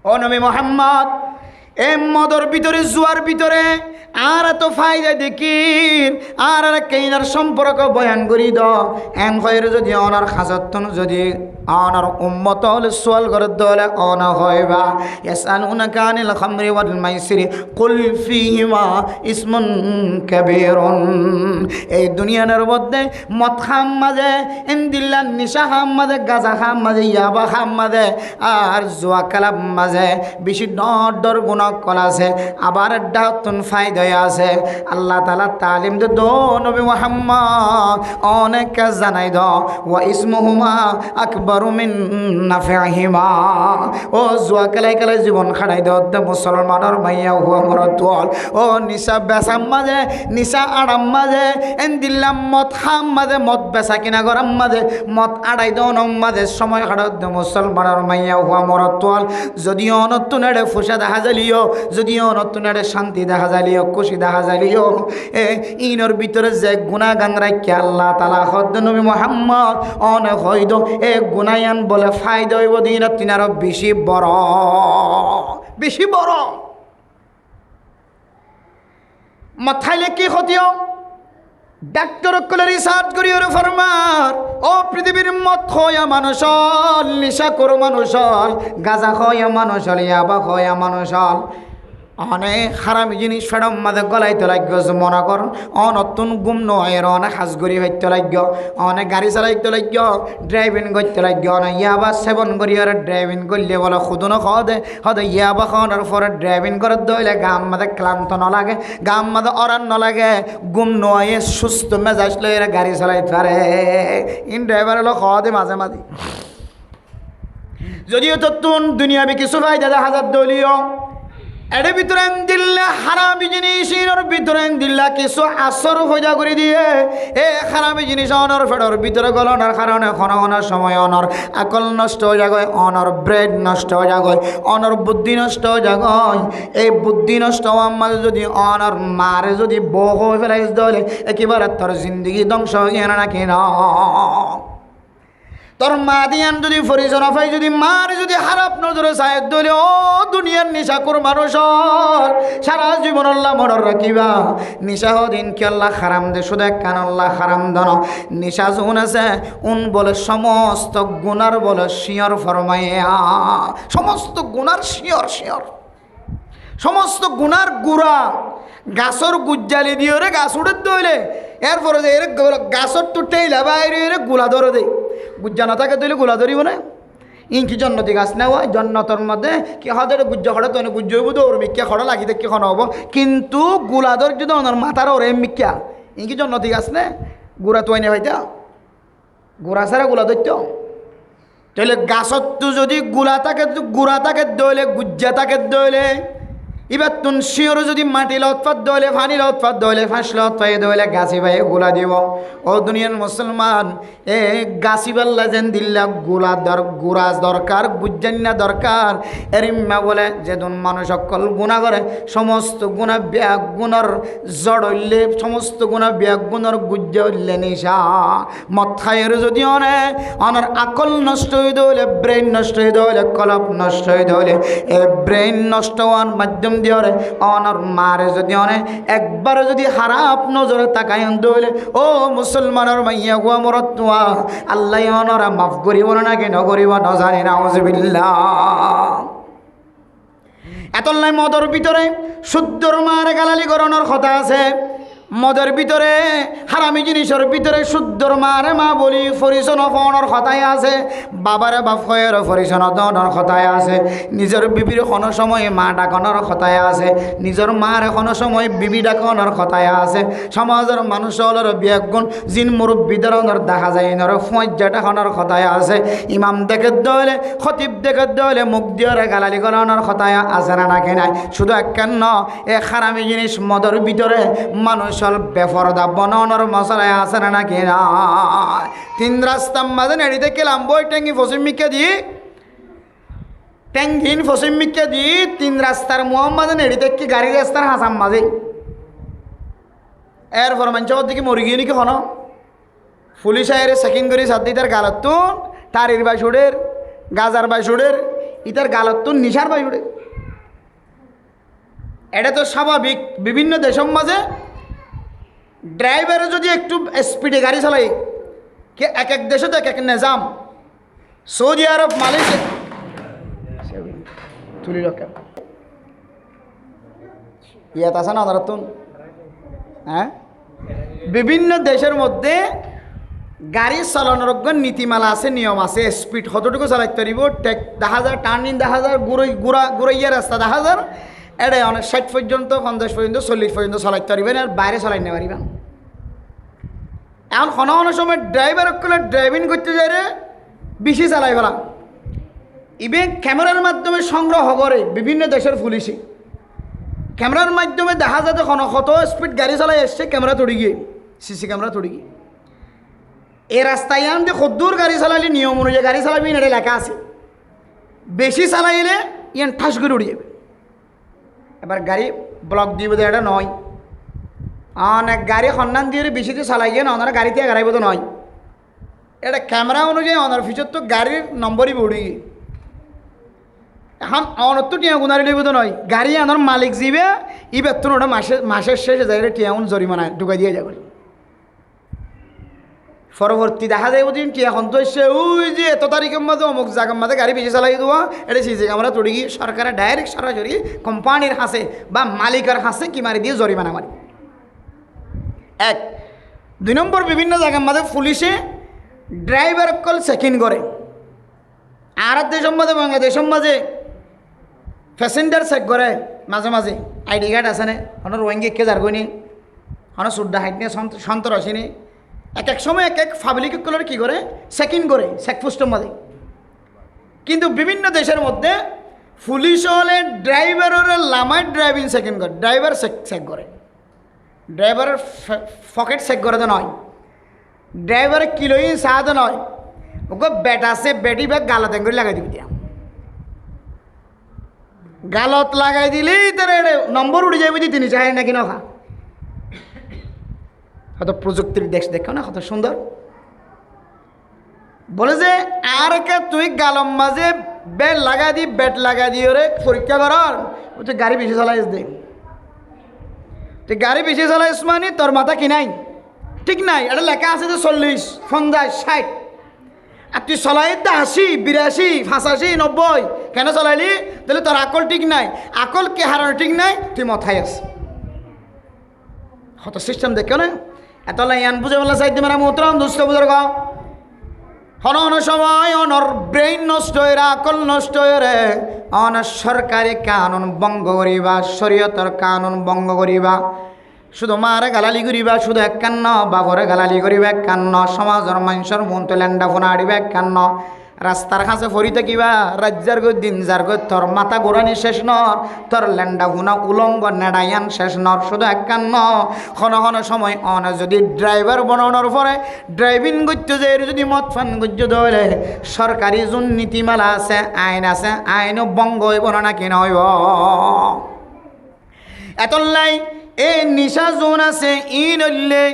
ও নবী মুহাম্মদ, এ মদর ভিতরে জুয়ার ভিতরে আর এত ফায়দা দেখিন, আর কেইনার সম্পর্ক বয়ান করি দ এন হয় যদি অনার খাজতন যদি অনার উম্মত হলে সোয়াল করে দলে অনা হইবা। ইয়াসআলুনাকা আনিল খামরি ওয়াল মাইসিরি কুল ফীহিমা ইসমুন কাবীরুন। এই দুনিয়ার মধ্যে মদ খাম মাঝে, ইনদিল্লা নিশা খাম মাঝে, গাঁজা খাম মাঝে, ইয়াবা খাম মাঝে, আর জুয়া খেলা মাঝে বেশি ডর গুণ কল আছে, আবার ডাউতুন ফায়দা আছে। আল্লাহ তাআলা তালিম দে দো নবী মুহাম্মদ অনেক জানাই দ ওয়া ইসমুহুমা আকবারু মিন নাফিহিমা। ও জুয়া খেলাই খেলাই জীবন খাড়াই দে মুসলমানের মাইয়া হুয়া মরতুল। ও নিশা বেচাম মাঝে, নিশা আড়াম মাঝে, এন্দিল্লাম মদ খাম মাঝে, মদ বেচা কিনা গরম মাঝে, মদ আড়াই দন মাঝে সময় খাড়াত দে মুসলমানের মাইয়া হুয়া মরতুল। যদিও নতুন এড়ে ফুসা দেখা যালিও, যদিও নতুন এড়ে শান্তি দেখা যালিও, খুশি দেখা যালিও, ইনর ভিতরে যে গুনাগান রাখি আল্লাহ তাআলা হদ নবী মুহাম্মদ অনেক হইদ এ গুনায়ান বলে ফায়দা হইব দিন তিনারও বেশি বড়, বেশি বড়। মাথাইলে কি ক্ষতিও ডাক্তার কলে রিসার্চ করি ওর ফরমার ও পৃথিবীর মদ খয়া মানুষ, নিশা করো মানুষ, গাঁজা খয়া মানুষ, ইয়াবা খয়া মানুষ, অনেক খারাপ জিনিস ফেরম মাঝে গলাইতে লাগবে। মনে করুন অনতুন গুম নয়, অনেক হাজগরি হইতে লাগবে, অনেক গাড়ি চালাইতে লাগবে, ড্রাইভিং করতে লাগবে, অনেক ইয়াবা সেবন করি আর ড্রাইভিং করলে বলে খুদুনো খাওয়া দে হয়তো ইয়াবা খাওয়ানোর পরে ড্রাইভিং করে দইলে গাম মাঝে ক্লান্ত ন লাগে, গাম মাঝে অরান ন লাগে, গুম নয় সুস্থ মেজাজ লইরা গাড়ি চালাইতে পারে। ইন ড্রাইভার হলো খাওয়া দে মাঝে মাঝে। যদিও তো তুন দুনিয়াবি কিছু ফায়দা দেখা যার দলীয় এর ভিতরে দিল্লা হারামি জিনিসের ভিতরে দিল্লা কিছু আসর হইয়া করে দিয়ে এ হারামি জিনিস অনর ফেডর ভিতরে গলনের কারণে কোনো কোনো সময় অনর আকল নষ্ট হয়ে যায়, অনর ব্রেড নষ্ট হয়ে যায়, অনর বুদ্ধি নষ্ট হয়ে যায়। এই বুদ্ধি নষ্ট হওয়ার মাঝে যদি অনর মারে যদি বহ হয়ে ফেলাই দিলে একেবারে তোর জিন্দগি ধ্বংস হয়ে না নাকি না। তোর মা দিয়ান যদি ফরিজন ফাই যদি মার যদি হারাপ নজরে সাহেব দলে ও দুনিয়ার নিশাকুর মানুষ সারা জীবন আল্লাহ মনের রাখিবা। নিশা দিন কি আল্লাহ হারাম দে শুধু কান আল্লাহ হারাম দন নিশা যখন আছে উন বলে সমস্ত গুনার বলে শিয়র ফরমাইয়া, সমস্ত গুনার শিয়র শিয়র, সমস্ত গুনার গুড়া গাছর গুজ্জালি দিয়ে রে গাছ উড়ে দইলে এরপরে এর গাছর টুটেইলা বাইরে এর গুলা ধরে দেয়। গুজ্জা না থাকে দইলে গুলা ধরিব না। ইনকি জন্নতি গাছ নেওয়া জন্নতর মধ্যে কি হাতের গুজ্জা খড়ে তো গুজ্জ হইব তো ওর মিক্কা খড়া লাগি দেখি খন হব, কিন্তু গুলাদর যদি ওনার মাথার ওরে মিক্কা ইনকি জন্নতি গাছ নে গুড়া তো এনে হইতা গুড়া ছাড়া গুলা ধরত। তাহলে গাছত তো যদি গুলা থাকে গুড়া থাকে দইলে গুজ্জা থাকে দইলে এবার তুন শিওর যদি মাটি লৎপাত দইলে ফানি লৎপাত দইলে ফাঁস লৎপাই দইলে গাছি ভাই গোলা দিব। ও দুনিয়ার মুসলমান এ গাছি বাল্লা যেন দিল্লা গোলা গুড়া দরকার গুজ্জান্না দরকার। এরিম্মা বলে যেদিন মানুষ সকল গুণা করে সমস্ত গুণা ব্যাগ গুণর জড় হইলে সমস্ত গুণা ব্যাগ গুণর গুজ্জা হইলে নিশা মদ খাইয়ের যদি অনার আকল নষ্ট হয়ে দইলে ব্রেন নষ্ট হয়ে দইলে কলপ নষ্ট হয়ে দইলে এ ব্রেন নষ্ট হওয়ার মাধ্যম দিওরে অনর মারে যদি একবার যদি হারাপ নজরে তাকাই দইলে ও মুসলমানের মাইয়া গুয়া মরতুয়া আল্লাহ অনরা মাফ করিব না কি নকরিব না জানি না। আউযুবিল্লাহ। এতলাই মদর ভিতরে শুদ্ধর মারে গালালি করানোর কথা আছে, মদের ভিতরে হারামি জিনিসের ভিতরে শুদ্ধর মারে মা বলি ফরিসন ফোনের কথায় আছে, বাবারে বাপ হয়ের ফরিসন দনের কথায় আছে, নিজের বিবির কোনো সময় মা ডাকনের কথায় আছে, নিজের মার কোনো সময় বিবি ডাকনের কথায় আছে। সমাজের মানুষের বিয়াগুণ জিন মুরব্বীদের দেখা যায় নর ফজ্জা ডাকনের কথায় আছে, ইমাম দেখে দইলে খতিব দেখে দইলে মুখ দিয়ে গালালি করানোর কথায় আছে না নাকি নাই। শুধু কেন এ হারামি জিনিস মদের ভিতরে মানুষ বেফরদা বনানোর মশলায় আছে না নাকি না। তিন রাস্তার মাঝে নেড়িতে গেলাম বই ট্যাঙ্গি ফসিম মিকে দিই ট্যাঙ্গিন ফসিম মিকে দিই তিন রাস্তার মোহাম্মদে নেড়িতে কি গাড়ি রাস্তার হাসাম মাঝে এরপর মানুষের দিকে মরি গিয়ে নাকি হন পুলিশ আয়ের চেকিং করি সাদি তার গালতুন তারির বাইশুডের গাজার বাইশুডের ইতার গালতুন নিশার বাইশুডের। এটা তো স্বাভাবিক। বিভিন্ন দেশের মাঝে ড্রাইভারে যদি একটু স্পিডে গাড়ি চালাই কে এক এক দেশে তো এক এক নিজাম। সৌদি আরব মালয়েশিয়া তুলি রক্ষা ইয়াত আছে না নতুন হ্যাঁ বিভিন্ন দেশের মধ্যে গাড়ি চালানোর নীতিমালা আছে, নিয়ম আছে। স্পিড কতটুকু চালাইতে পারিব, টেক 10,000 টার্নিং 10,000 গুড়াইয়া রাস্তা 10,000 এটা অনেক 60 পর্যন্ত 50 পর্যন্ত 40 পর্যন্ত চালাইতে পারবেন, আর বাইরে চালাই নিতে পারবেন। এখন কোনো কোনো সময় ড্রাইভার ড্রাইভিং করতে যায় রে বেশি চালাই ফেলা। ইভেন ক্যামেরার মাধ্যমে সংগ্রহ করে বিভিন্ন দেশের পুলিশে ক্যামেরার মাধ্যমে দেখা যাতে কত স্পিড গাড়ি চালাই এসছে, ক্যামেরা তড়ি গিয়ে সিসি ক্যামেরা তড়ি গিয়ে এই রাস্তায় আন যে কদ্দূর গাড়ি চালাইলে নিয়ম অনুযায়ী গাড়ি চালাবি এটা লেখা আছে। বেশি চালাইলে ইয়ান ঠাস করে উড়ে যাবে। এবার গাড়ি ব্লক দিব এটা নয়, অনেক গাড়ি সন্ধান দিয়ে বেশিতে চালাই গিয়ে না ওনারা গাড়িতে গাড়াইব তো নয়। এটা ক্যামেরা অনুযায়ী ওনার ফিচর তো গাড়ির নম্বরই উড়ে গিয়ে এখন অনত তো টিয়া গুনারি লইব তো নয়। গাড়ি আনার মালিক যাবে ই বেতন ওটা মাসের শেষে যাই টিয়াউন জরিমানা ঢুকাই দিয়ে যাবে। পরবর্তী দেখা যায় দিন কি এখন তো এসে ওই যে এত তারিখের মধ্যে অমুক জায়গার মধ্যে গাড়ি বেশি চালাই দেওয়া এটা সিসি ক্যামেরা তড়ি গিয়ে সরকারের ডাইরেক্ট সরাসরি কোম্পানির হাসে বা মালিকের হাসে কি মারি দিয়ে জরিমানা মারি। এক দুই নম্বর বিভিন্ন জায়গার মধ্যে পুলিশে ড্রাইভার কল চেকিং করে। আর দেশের মাঝে বাংলাদেশের মাঝে প্যাসেঞ্জার চেক করে মাঝে মাঝে আইডি কার্ড আছে না হন রোহিঙ্গি কে যারগনি হন সুদ্দা হাইট নিয়ে সন্তর আসেনি। এক এক সময় এক এক পাবলিক কলার কী করে চেকিং করে চেকপোস্টের মাঝে। কিন্তু বিভিন্ন দেশের মধ্যে পুলিশ হলে ড্রাইভারের লামায় ড্রাইভিং সেকেন্ড করে, ড্রাইভার চেক করে, ড্রাইভারের পকেট চেক করে তো নয়, ড্রাইভারের কিলোই সাহায্য নয়, ওকে বেটা আছে বেটি ব্যাগ গালাতে করে লাগাই দিবি দিয়া, গালত লাগাই দিলেই তার নম্বর উঠে যাবে, তিনি চাই নাকি নখা। হয়তো প্রযুক্তির দেশ দেখো না কত সুন্দর। বলে যে আর কে তুই গালম মাঝে বেড লাগাই দি, বেড লাগাই দিয়ে রে পরীক্ষা করার, তুই গাড়ি বেশি চালাইস দে, তুই গাড়ি বেশি চালাইস মানে তোর মাথা কি নাই, ঠিক নাই, এটা লেখা আছে যে 40, 50, 60, আর তুই চলাই দে 80, 82, 85, 90, কেন চলাইলি? তাহলে তোর আকল ঠিক নাই, আকল কে হারানো ঠিক নাই, তুই মাথায় আস। হত সিস্টেম দেখো না, এত লাইন বুঝে বলা চাইতে মেরা মোহতরম দুষ্ট বুঝার গা। হন সময় অনর ব্রেইন নষ্ট হয়ে, আকল নষ্ট হয়ে রে, অন সরকারি কানুন ভঙ্গ করিবা, শরীয়তের কানুন ভঙ্গ করিবা, শুধু মারে গালালি করিবা, শুধু এক কান্ন, বাবরে গালালি করিবা এক কান্ন, সমাজের মানুষের মন তো ল্যান্ডা ফোনা আড়িবা এক কান্ন, রাস্তার কাছে ফরি থাকিবা, রাজ্যার গৈ দিন যার গৈ তোর মাথা ঘোরানি শেষ নর, তোর ল্যান্ডা ফোনা উলঙ্গ নেড়াইয়ান শেষ নর, শুধু এক কান্ন। ক্ষণ সময় অন যদি ড্রাইভার বনানোর পরে ড্রাইভিং করতে যে যদি মদ ফান করতে ধরে, সরকারি যোন নীতিমালা আছে, আইন আছে, আইনও ভঙ্গ হইব না কি নহইব। এতলাই এই নিশা জোন আছে, ই নইলে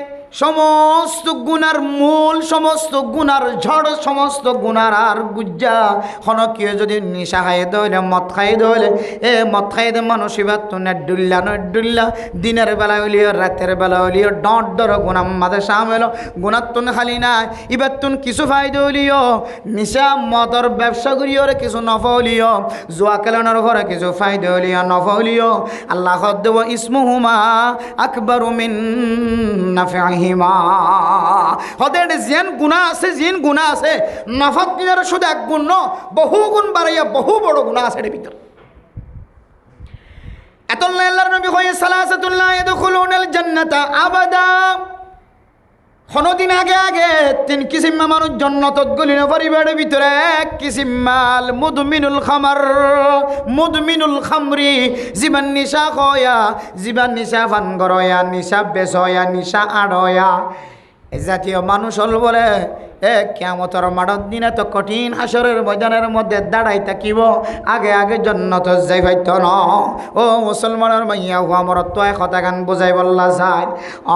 সমস্ত গুণার মূল, সমস্ত গুণার ঝড়, সমস্ত গুণার আর গুজ্জা হনকিয়ে যদি নিশা খাই দইলে, মদ খাই দইলে, এ মদ খাই দে মানুষ এবার তো নেডুল্লা দিনের বেলা হইলিও, রাতের বেলা হইলিও ডর ডর গুণাম মাঝে সামেল, গুণার তুন খালি নাই, এবার তুন কিছু ফায়দা হইলিও, নিশা মদর ব্যবসা করিও রে কিছু নফা হইলিও, জোয়া খেলানোর ঘরে কিছু ফায়দা হইলিও, নফা হইলিও, আল্লাহ দেব ইসমুহুমা আকবারু মিন নাফিহি হদের যেন গুণা আছে, জিন গুণা আছে, নফাত দিনের শুধু এক গুণ ন, বহু গুণ বাড়াইয়া বহু বড় গুণা আছে এর ভিতর। এতল্লাহ আল্লাহর নবী কয় সালাসাতুল্লাহ ইয়াদখুলুনাল জান্নাতা আবাদা, কোনদিন আগে 3 কিসিম মানুষ জান্নাতত গলিনে পরিবারের ভিতরে, এক কিসিম মাল মুদমিনুল খামার, মুদমিনুল খামরি, জীবন নিশা খয়া, জীবন নিশা ফান গরয়া, নিশা বেচয়া, নিশা আড়য়া, এই জাতীয় মানুষ হল বলে কিয়ামতের মাঠের দিনে তো কঠিন হাসরের ময়দানের মধ্যে দাঁড়াই থাকিব, আগে জান্নাত যাই হইতো ন। ও মুসলমানের মাইয়া হুয়া মরত তো কথা গান বুঝাই বললা যায়,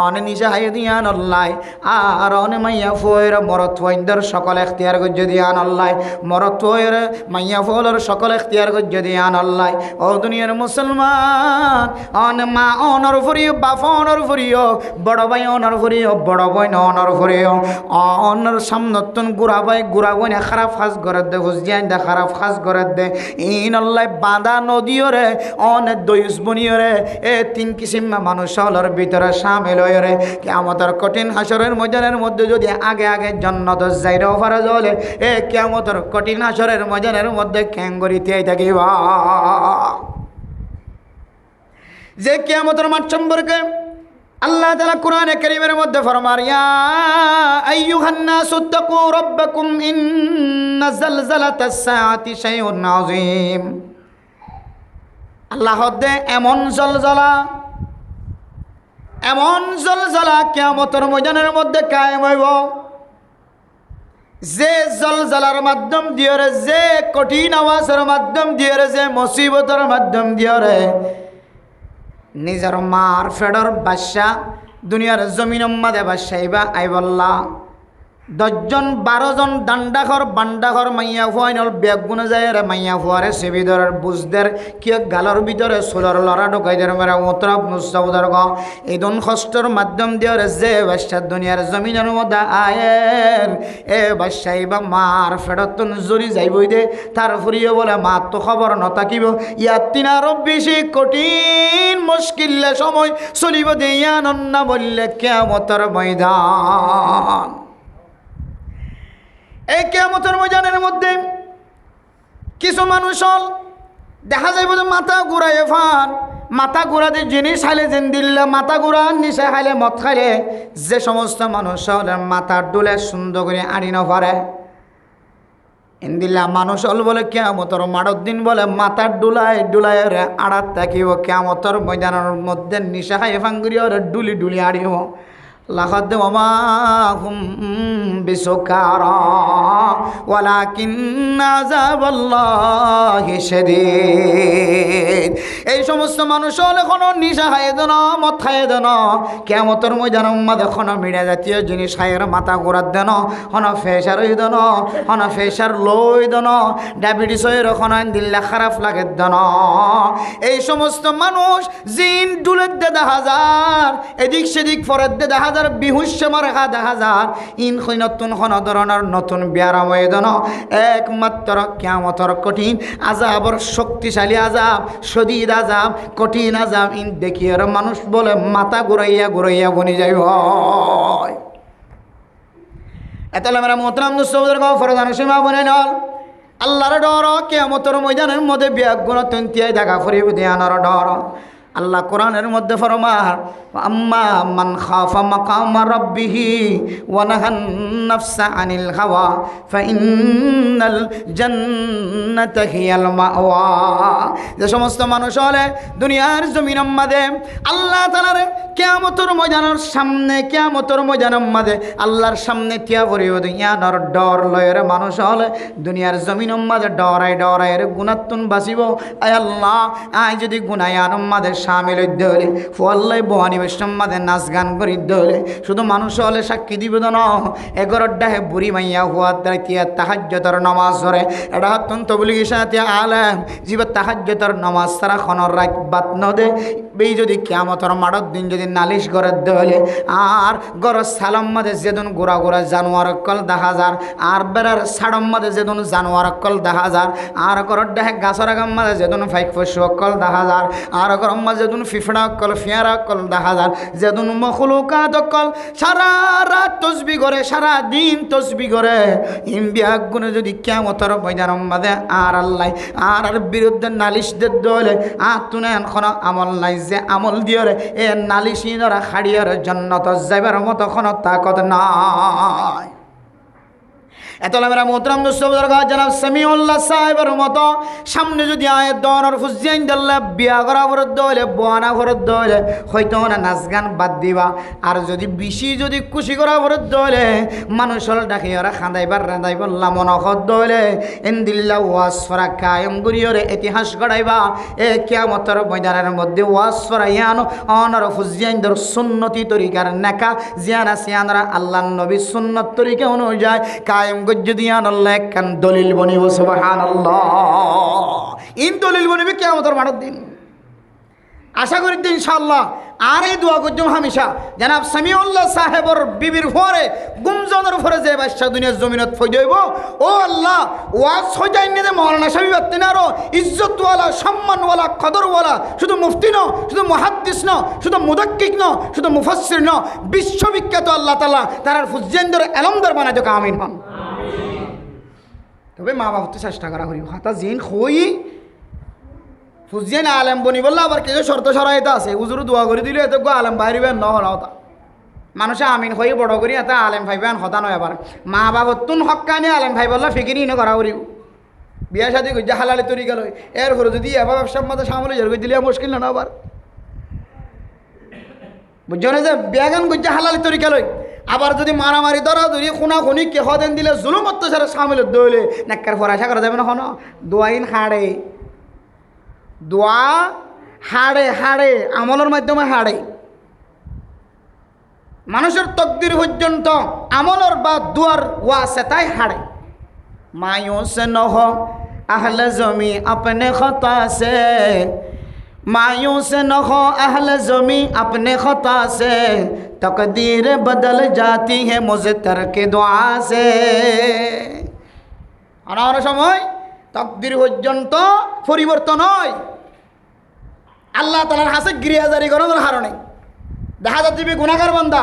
অন নিশা হাই দিয়ান অল্লাই, আর অনে মাইয়া ফুয়ের মরত ফুইন্দর সকল এখতিয়ার গজ্জ দিয়ান অল্লাই, মরত ফুয়ের মাইয়া ফুলের সকল এখতিয়ার গজ্জ দিয়ান অল্লাই। ও দুনিয়ার মুসলমান, অন মা অনর ফুরিও, বাপ অনর ফুরিও, বড় ভাই অনর ফুরিও, বড় ভাই অনর ফুরিও, অনর সামনতন গুড়া ভাই না খারাপ কাজ করে দে, হুজিয়ান দে খারাপ কাজ করে দে, ইন আল্লাহ বাঁধা নদীও রে, অনেক দয়ুস বনিও রে, 3 কিসিম মানুষ হলর ভিতরে সামিল হয়ে রে, কিয়ামতের কঠিন হাসরের ময়দানের মধ্যে যদি আগে জান্নাত যাইরাও পারা জলে, কিয়ামতের কঠিন হাসরের ময়দানের মধ্যে ক্যাঙ্গরিতে থাকিবা। যে কিয়ামতের মাঠ সম্পর্কে আল্লাহ তাআলা কোরআনে কারীমের মধ্যে ফরমান, ইয়া আইয়ুহান নাসু তাকু রাব্বাকুম ইন্না যালজালাতাস সাআতি শাইউন আযীম। আল্লাহ দে এমন জলজালা কিয়ামতের ময়দানের মধ্যে কায়েম হইব, যে জলজালার মাধ্যম দিয়ে রে, যে কঠিন আওয়াজের মাধ্যম দিয়ে রে, যে মুসিবতের মাধ্যম দিয়ে রে, নিজের মার ফেডর বাদশা দুনিয়ার জমিনের মাঝে বাদশাইবা আইবল্লা 10 জন 12 জন দান্ডাখর বান্ডাখর মাইয়া ফুয়াইনল বেগ গুনে যায় রে, মাইয়া ফুয়ারে সেবিদরের বুঝদের কিয় গালর ভিতরে সোলর লড়া ঢোকাইদের মেরা উতরাব মুস্তাবুদার গ এইদন কষ্টর মাধ্যম দিয়ে রে, যে বাদশা দুনিয়ার জমিনের মধ্যে আয়ের, বাদশাইবা মার ফেডতন জরি যাইবই দে, তার ফুরিয়ে বলে মার তো খবর নথাকিব, ইয়ার তিনারও বেশি কঠিন মুশকিল সময় চলিব দিয়া নন্না বললে কিয়ামতের ময়দান। এই কিয়ামতের ময়দানের মধ্যে কিছু মানুষ হল দেখা যাইব যে মাথা ঘুরাইয়ে ফান, মাথা ঘুরাতে জিনিস খাইলে যেন দিল্লা, মাথা ঘুরান নিশা খাইলে মদ খাইলে, যে সমস্ত মানুষ হল মাথার ডোলে সুন্দর করে আনি না পারে, ইন্দিল্লা মানুষ হল বলে কিয়ামতর মাড়র দিন বলে মাথার ডুলায় ডুলায় রে আড়াত থাকিব কিয়ামতর ময়দানের মধ্যে নিশা খাই ফাঙ্গুরি ওরে ডুলি ডুলি আড়িব লাখাদ ওমা হুম বিসুকারা ওয়ালাকিন্না আযাবাল্লাহি শাদীদ। এই সমস্ত মানুষ হলে কোনো নিশা খাইয়ে দেন মদ খাইয়ে দেন কিয়ামতের ময়দানের মধ্যে কোনো মিডিয়া জাতীয় জিনিস খাইয়ের মাথা ঘোরার দেন হন ফেসার হই দেন হন ফেসার লই দেন ডায়াবেটিস হয়ে রখন দিল্লা খারাপ লাগে দেন। এই সমস্ত মানুষ জিন ডুলের দে 10,000 এদিক সেদিক ফরের দে 10,000 বিহুষ্য মারা 10,000 ইন হই নতুন হন ধরনের নতুন বিয়ারাম হয়ে দেন একমাত্র কিয়ামতর কঠিন আযাবর শক্তিশালী আযাব শদীদ আযাব কঠিন আযাব ইন দেখিয়ে মানুষ বলে মাথা ঘুরাইয়া ঘুরাইয়া বনি যাই হয়। এতলে মেরা মোহতারাম দোস্তদের গো ফরদান সীমা বনে নল আল্লাহর ডর কিয়ামতের ময়দানের মধ্যে বিয়াগুণ তন্তিয়াই দেখা ফরিব দিয়ানোর ডর। আল্লাহ কোরআনের মধ্যে ফরমার আম্মা মান খাফা মাকাম রাব্বিহি ওয়া নাহান নাফসা আনিল হাওয়া ফাইন্নাল জান্নাতা হিয়াল মাওয়া। যে সমস্ত মানুষ হলে দুনিয়ার জমিনের মধ্যে আল্লাহ তাআলার কিয়ামতের ময়দানের সামনে কিয়ামতের ময়দানের মধ্যে আল্লাহর সামনে তিয়া পড়িব দুনিয়ার ডর লয়ের মানুষ হলে দুনিয়ার জমিনের মধ্যে ডরাই ডরাই গুণাত্তুন বাঁচিব। আয় আল্লাহ আয় যদি গুনায়ার মধ্যে শামিল হইতে হলে ফুয়াল্লাই বহানি বৈষ্ণব মাঝে নাচ গান করিতে হলে শুধু মানুষ হলে সাক্ষী দিব ন এগরর ডাহে বুড়ি মাইয়া হুয়ার দাঁড়িয়ে তাহাজ্জুদের নামাজ ধরে এটা অত্যন্ত বলি গিসাতে আলেম জীব তাহাজ্জুদের নামাজ সারা খনর রাত বাত নদে এই যদি কিয়ামতের মাড়র দিন যদি নালিশ গড়ে হলে আর গড় সালাম মাঝে যেদিন গোড়া গোড়া জানোয়ার কল 10,000 আর বেড়ার সাড়ম মাঝে যেদিন জানোয়ার কল 10,000 আর গড়র ডাহে গাছর আগাম মাঝে যেদিন ফাইক ফস কল 10,000 আর গরম মাঝে যেদিন ফিফড়া কল ফিয়ারা কল 10,000 যেদিন মখলুকাত কল সারা রাত তসবি করে সারা দিন তসবি করে ইম্বিয়া গুণে যদি কিয়ামতের ময়দানের মাঝে আর আল্লাহ আর বিরুদ্ধে নালিশ দলে আর তুনে এখন আমল নাই যে আমল দিয়ে এ নালিশিনরা হাড়িয়ার জান্নাত যাইবার মতো কোনো তাকত নাই। এতলা মেরা মোহতারাম দোস্তদের গো জনাব সামিউল্লাহ সাহেবের মতো সামনে যদি আয় দনর ফুজিয়াইন দল্লা বিয়া করা ফরত হইলে বনা ফরত হইলে হয়তো না নাচ গান বাদ দিবা আর যদি বেশি যদি খুশি করা ফরত হইলে মানুষল ডাকি ওরা খাঁদাইবার রাঁধাইবার লামন খদ হইলে ইনদিল্লা ওয়াজ ফরা কায়েম করিয়রে ইতিহাস গড়াইবা এ কিয়ামতের ময়দানের মধ্যে ওয়াজ ফরাইয়ান অনর ফুজিয়াইন দর সুন্নতি তরিকার নেকা জিয়ানা সিয়ানরা আল্লাহর নবী সুন্নত তরিকা অনুযায়ী কায়েম যদি আল্লাহ একখান দলিল বনিব সুবহানাল্লাহ ইন দলিল বনিবে কিয়ামতের মাঠের দিন আশা করি ইনশাআল্লাহ। আর এই দোয়া করতাম হামেশা জনাব সামিউল্লাহ সাহেবর বিবির ফরে গুমজনের ফরে যে বাদশা দুনিয়ার জমিনত ফই যাইব ও আল্লাহ ওয়াজ হইতাই নিয়ে মাওলানা সাহেব আত্মিন আরো ইজ্জতওয়ালা সম্মানওয়ালা কদরওয়ালা শুধু মুফতি ন শুধু মুহাদ্দিস ন শুধু মুদাক্কিক ন শুধু মুফাসসির ন বিশ্ববিখ্যাত আল্লাহ তাআলা তার ফুজ্জেন্দর এলমদার বানাই দেখ আমিন হন। তবে মা বাবা তো চেষ্টা করা করি হাতা জিন হই ফুজিয়ান আলেম বনি বললে আবার কিছু শর্ত সরাইতে আছে উজুরু দোয়া করে দিলে এত আলেম বাইরিবেন ন হতা মানুষে আমিন হয়ে বড় করি এত আলেম ভাইবেন হতা নয় আবার মা বাবা তুন হক্কানি আলেম ভাই বললে ফিকিরি নে করা করি বিয়া শাদি করছে হালালি তৈরি গেল এর ঘরে যদি এবার ব্যবসার মধ্যে সামলে জড় করে দিলে মুশকিল না আবার বুঝছো না যে বিয়া গান করছে হালালি তৈরি গেল আবার যদি মারামারি ধরা ধরি খুনা খুনি কেহ দেন দিলে জুলুম অত্যাচারে সামিল দইলে নাক্কার ফরাসা করা যাবে না হন দোয়াইন হাড়ে দোয়া হাড়ে হাড়ে আমলের মাধ্যমে হাড়ে মানুষের তকদির পর্যন্ত আমলের বা দুয়ার ওয়াসে তাই হাড়ে মায়ুস নহ আহলে জমি আপনে খতা সে मायूस न हो अहल ज़मी अपने ख़ता से तकदीर बदल जाती है मुज़तर के दुआ से अनार समय तकदीर পর্যন্ত পরিবর্তন হয় আল্লাহ তাআলার কাছে গিরিয়াজারি করার হার নেই দেখা যাচ্ছে গুনাহগার বান্দা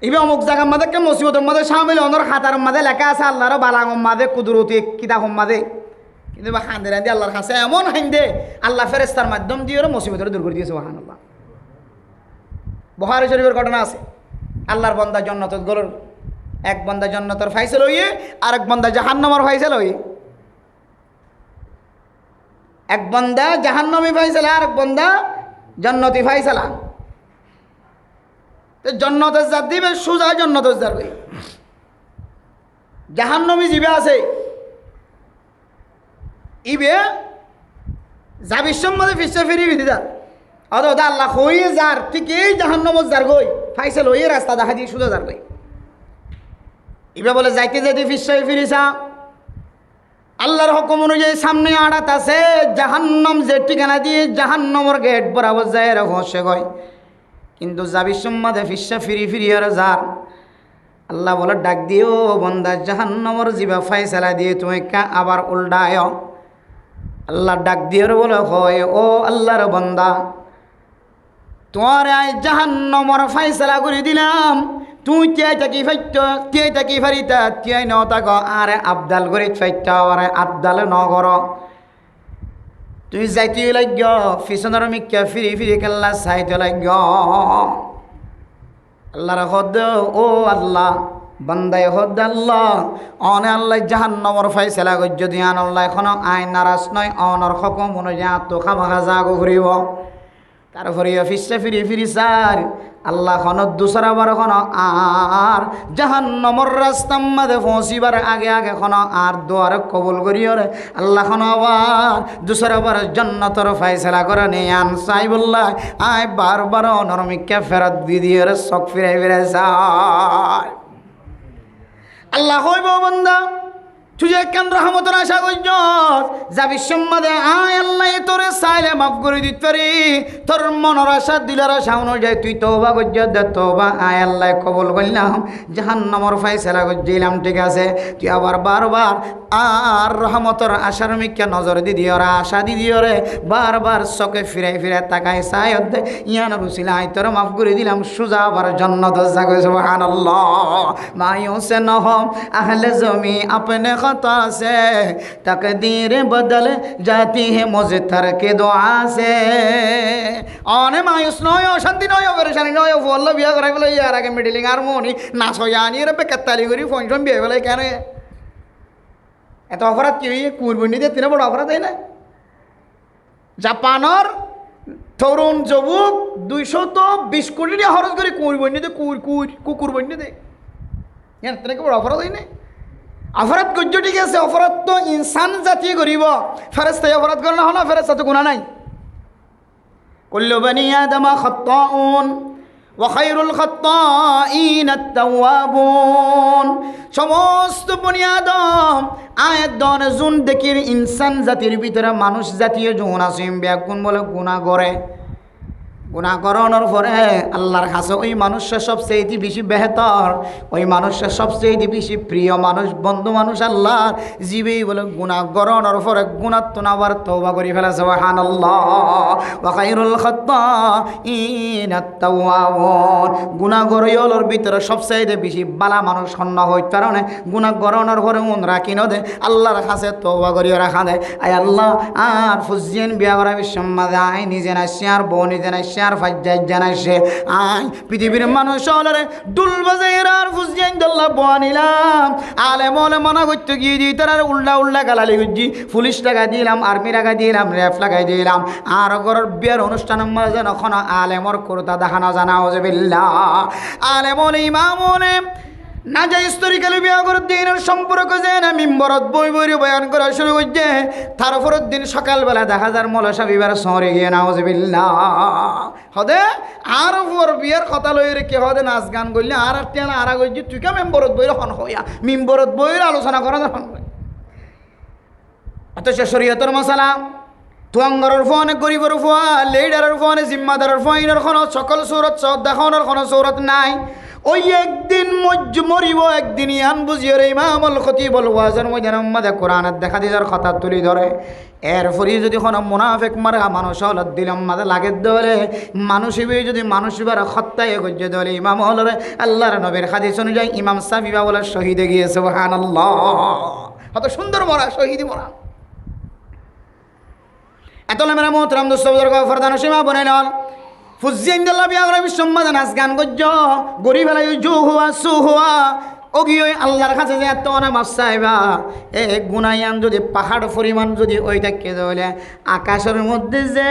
ইবে অমুক জায়গার মধ্যে কে মুসিবতের মধ্যে শামিল অনর খাতার মধ্যে লেখা আছে আল্লাহর বালাগম মধ্যে কুদরতি কিতাব মধ্যে কিন্তু বা খান্দে রাঁধে আল্লাহর কাছে এমন হাইন্দে আল্লাহ ফেরেস্তার মাধ্যম দিয়ে ওরা মুসিবতের দূর করে দিয়েছে সুবহানাল্লাহ। বুখারী শরীফের ঘটনা আছে আল্লাহর বান্দা জান্নাত গেল এক বন্দা জান্নাতের ফাইসালা হইয়ে আর এক বন্দা জাহান্নামের ফাইসালা হইয়ে। এক বন্দা জাহান্নামী ফাইসালা আর এক বন্দা জান্নাতি ফাইসালা। তো জান্নাতের জাত দিবে সোজা জান্নাতের জাত হই। জাহান্নামী জিবে আছে ইবে যাবির সম্বন্ধে ফিসে ফিরি বিধি যা অত আল্লাহ হইয়ে যার ঠিক এই জাহান্নামত যার গই ফাইসাল হইয়ে রাস্তা দেখা দিয়ে সোজা যার গই। ইবে বলে যাইতে যাইতে ফিসে ফিরিসা আল্লাহর হুকুম অনুযায়ী সামনে আড়াত আছে জাহান্নাম যে ঠিকানা দিয়ে জাহান্নামের গেট বরাবর যায় এরা ফসে গয়। কিন্তু যাবির সম্বন্ধে ফিসা ফিরি ফিরি আর যার আল্লাহ বলে ডাক দিও বন্দা জাহান্নামের জিবা ফাইসালা দিয়ে তুমি আবার উল্টায়। আল্লাহ ডাক দিয়ে বলে হয় ও আল্লাহর বন্দা তোমার জাহান্নামের ফাইসালা করে দিলাম, তুই তিয়াই থাকি ফাইট তিয়াই থাকি ফারিতা তিয়াই ন থাক আরে আবদাল করে ফাইট আরে আবদালে ন কর। তুই যাইতে লাগ পিছনের মিক্কা ফিরি ফিরি কেল্লা চাইতে লাগ। আল্লাহর হদ ও আল্লাহ বান্দায় হদ আল্লাহ অনে আল্লাহ জাহান্নামের ফাইসালা গজ যদি আন আল্লাহ এখন আইন নারাজ নয় অনর হুকুম অনুযায়ী আত্ম খামাখা জাগো ঘুরিব। তারপরে ফিসে ফিরি ফিরি সার আল্লাহ খন দুসরাবার খন আর জাহান্নামের রাস্তার মাঝে পৌঁছিবার আগে আগে খন আর দোয়ার কবুল করিও রে আল্লাহ খন আবার দুসরাবার জান্নাতের ফাইসালা করে নিয়ে আন চাই বললা আয় বারবার অনরমিককে ফেরত দিয়ে রে চক ফিরাই ফিরাই চাই। আল্লাহ হইব বন্দা তুই কেন রহমতের আশা করছ যাবি সম্মাদে আয় আল্লাহ তোরে চাইলে মাফ করে দিতে পারি। তোর মনের আশা দিলের আশা অনুযায়ী তুই তওবা করছ দে তওবা আয় আল্লাহ কবুল করলাম জাহান্নামের ফাইসালা করছিলাম ঠিক আছে। তুই আবার বারবার আর রহমতের আশার মিকে নজর দিদি ওরা আশা দিদি ওরে বারবার চকে ফিরাই ফিরাই তাকাই চাই দে ইয়ান রুসিলা আই তোর মাফ করে দিলাম সোজা আবার জান্নাত জাগে সুবহানাল্লাহ। মায়ুসে নহম আহলে জমি আপনে खता से तकदीर बदल जाती है मुज़्तर के दुआ से। অনে মায়ুস নয় অশান্তি নয় পরেশানি নয় বললো বিয়া করাই বলে ইয়ার আগে মিডিলিং আর মনি নাচ জানি রে বেকাত্তালি করি ফোন বিয়ে বলে কেন এত অপরাধ কি কুরবানি দিয়ে তিনে বড় অপরাধ হয় না। জাপানের তরুণ যুবক 220 কোটি টাকা খরচ করে কুরবানি দিয়ে কুকুরবানি দেয় এর বড় অপরাধ হয় না। অপরাধ করছো ঠিক আছে অপরাধ তো ইনসান জাতীয় করিব ফেরেশতায় অপরাধ করে না হলো ফেরেশতা তো গুনাহ নাই। কুল্লু বানি আদম খাত্তাউন ওয়া খায়রুল খাত্তাইন আত-তাওয়াবুন। সমস্ত বনি আদম আয়াত দন জুন দেখির ইনসান জাতির ভিতরে মানুষ জাতীয় জুন আছে ব্যাগুন বলে গুনাহ করে। গুনাহ করানোর পরে আল্লাহর কাছে ওই মানুষের সবচেয়ে বেশি বেহতর ওই মানুষের সবচেয়ে বেশি প্রিয় মানুষ বন্ধু মানুষ আল্লাহর জীবেই বলে গুনাহ করানোর পরে গুনাহ তো আবার তওবা করে ফেলে সুবহানাল্লাহ। ওয়া খায়রুল খাত্তাইন আত-তাওয়াবুন। গুনাহ করানোর ভিতরে সবচেয়ে বেশি বালা মানুষ হন্য হই কারণে গুনাহ করানোর পরে মন রাখি নদে আল্লাহর কাছে তওবা করিয়া রাখা দেয়। আয় আল্লাহ আর ফুজিয়েন বিয়া করা বিশ্বমাদে আয় নিজে নাইছে আর বউ নিজে নাইছে আর ফাজ্জাই জানাইছে আয় পৃথিবীর মানুষ হলরে দুল বাজাইর আর ফুজিয়েন দল্লা বয়া নিলাম আলে মলে মনা করতে গিয়ে দিই তার উল্টা উল্টা গালালি গুজি পুলিশ লাগাই দিলাম আর্মি লাগাই দিলাম রেফ লাগাই দিলাম আর ঘরের বিয়ের অনুষ্ঠানের মাঝে এখন আলেমর করতা দেখানো জানা হজবিল্লাহ আলেমনে ইমামনে না যাই স্তরিকালে বিয়া করার দিনের সম্পর্ক যে না মিম্বরত বই বই বয়ান করা শুরু করছে তারপরের দিন সকালবেলা দেখা যার মলসা বিবার শহরে গিয়ে নাউজুবিল্লাহ হদে আর ওর বিয়ের কথা লই রেখে হদে নাচ গান করলে আর টেনা আর করছি তুই কে মেম্বরত বইয়ের হন হইয়া মিম্বরত বইয়ের আলোচনা করা যখন অথচ শরীয়তের মশালা তুয়াঙ্গরের ফোনে গরিবের ফোয়া লিডারের ফোনে জিম্মাদারের ফোনের কোনো সকল সৌরত সব দেখানোর কোনো সৌরত নাই। ওই একদিন মরিব একদিন ইয়ান বুঝিয়ে রে ইমামুল খতিবুল ওয়াজের মধ্যে কোরআনের দেখা দিদার কথা তুলি ধরে এরপরে যদি কোনো মুনাফিক মারা মানুষ হলত দিলাম মাঝে লাগে ধরে মানুষ যদি মানুষ বারা হত্যায় গজ্জে ধরে ইমাম হলরে আল্লাহর নবীর হাদিস অনুযায়ী ইমাম সাফিবা বলে শহীদে গিয়ে সুবহানাল্লাহ। কত সুন্দর মরা শহীদি মরা এত মেরা মোহতরাম দোস্ত বুজুর্গ ফরদান সীমা বনে নল ফুজিয়েন দল্লা বিয়া করে বিশ্বম্মাদে নাচ গান গজ্জ গরি ফেলাই জু হুয়া সু হুয়া ওগিয়ে আল্লাহর কাছে যে এত অনেক মাছ চাইবা এ গুনাইয়ান যদি পাহাড় পরিমাণ যদি ওই থাকে তাহলে আকাশের মধ্যে যে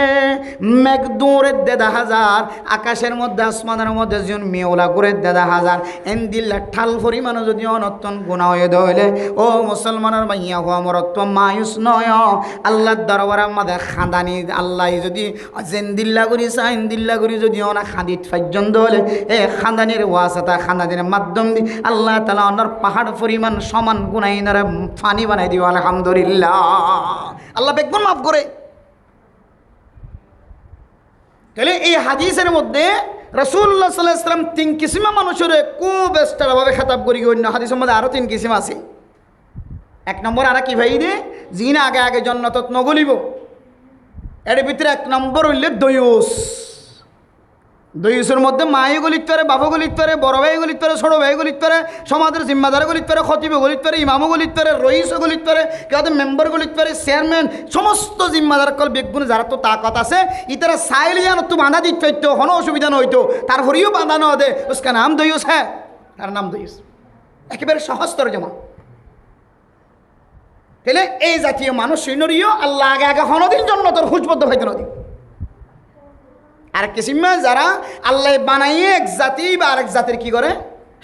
মেঘ দূরের ১,৫০০ আকাশের মধ্যে আসমানের মধ্যে যেন মেওলা করে ১,৫০০ এন্দিল্লা ঠাল পরিমাণ যদি অনর্তন গুণা হয়ে ধরলে ও মুসলমানের মাইয়া হওয়া মরত্ব মায়ুস নয় আল্লাহর দরবারে আমাদের খাঁদানি আল্লাহ যদি জেন্দিল্লা করি সাইন্দিল্লা করি যদি ওনা খাঁদিত পর্যন্ত হলে এ খাঁদানির ওয়াসাতা খাঁদানির মাধ্যম দিয়ে আল্লাহ তালা ওনার পাহাড় পরিমাণ সমান গুনাইনারে ফানি বানাই দিও আলহামদুলিল্লাহ আল্লাহ বেগুন মাফ করে। তাহলে এই হাদিসের মধ্যে রাসূলুল্লাহ সাল্লাল্লাহু আলাইহি ওয়াসাল্লাম ৩ কিসিমা মানুষের খুব এক্সট্রাভাবে খেতাব করি অন্য হাদিসের মধ্যে আরও ৩ কিসিম আছে। ১ নম্বর আর কি ভাই দে জিনা আগে আগে জন্নতত নগলিব এর ভিতরে ১ নম্বর হইলে দয়ুস। দয়ুসের মধ্যে মায়ে গলিত পারে, বাবু গলিত পারে, বড় ভাই গলিত পারে, ছোটো ভাই গলিত পারে, সমাজের জিম্মাদার গলিত পারে, খতিব গলিত পারে, ইমামও গলিত পারে, রইসও গলিত পারে, কেউ মেম্বার গলিত পারে, চেয়ারম্যান সমস্ত জিম্মাদার কল বেগুন যারা তো তাকত আছে ইতারা চাইলে যেন তো বাঁধা দিতে পারতো কোনো অসুবিধা নইতো তার হরিও বাঁধানো দে উসকা নাম দয়ুস হ্যাঁ তার নাম দয়ুস একেবারে সহজতর জমা। তাহলে এই জাতীয় মানুষ সৈন্যরিও আল্লাহ আগে আগে হনদিন জন্য তোর হুজবদ্ধ হইতে নদী। আর কিসিমা যারা আল্লাহ বানাইয়ে এক জাতি বা আরেক জাতির কি করে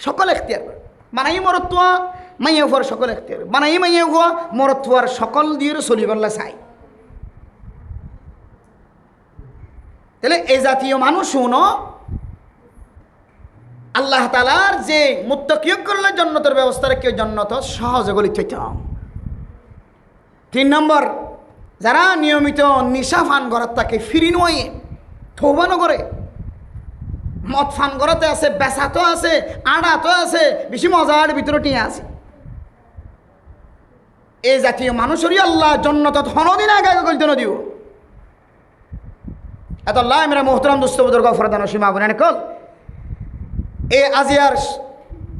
সকল এখতিয়ার করে বানাই মরত্তুয়া মাইয়া হওয়ার সকল এখতিয়ার বানাই মাইয়া হওয়া মরত্তুয়ার সকল দিয়ে চলিবাল্লা চাই। তাহলে এই জাতীয় মানুষ শুনো আল্লাহ তালার যে মুত্তাকিয় করলে জন্নতের ব্যবস্থা রেখে জন্নত সহজে গলিত হইতে। ৩ নম্বর যারা নিয়মিত নিশা ফান করার তাকে ফিরি নয় থৌবানো করে মদ ফান করাতে আছে বেচাতো আছে আড়াতো আছে বেশি মজার ভিতরে টিয়া আছে এই জাতীয় মানুষেরই আল্লাহ জন্নত হনদিন আগে আগে গলিত নদীও এত আল্লাহ মেরা মোহতরম দুস্তবুদুর গফরদান সীমা বলেন কল এ আজিয়ার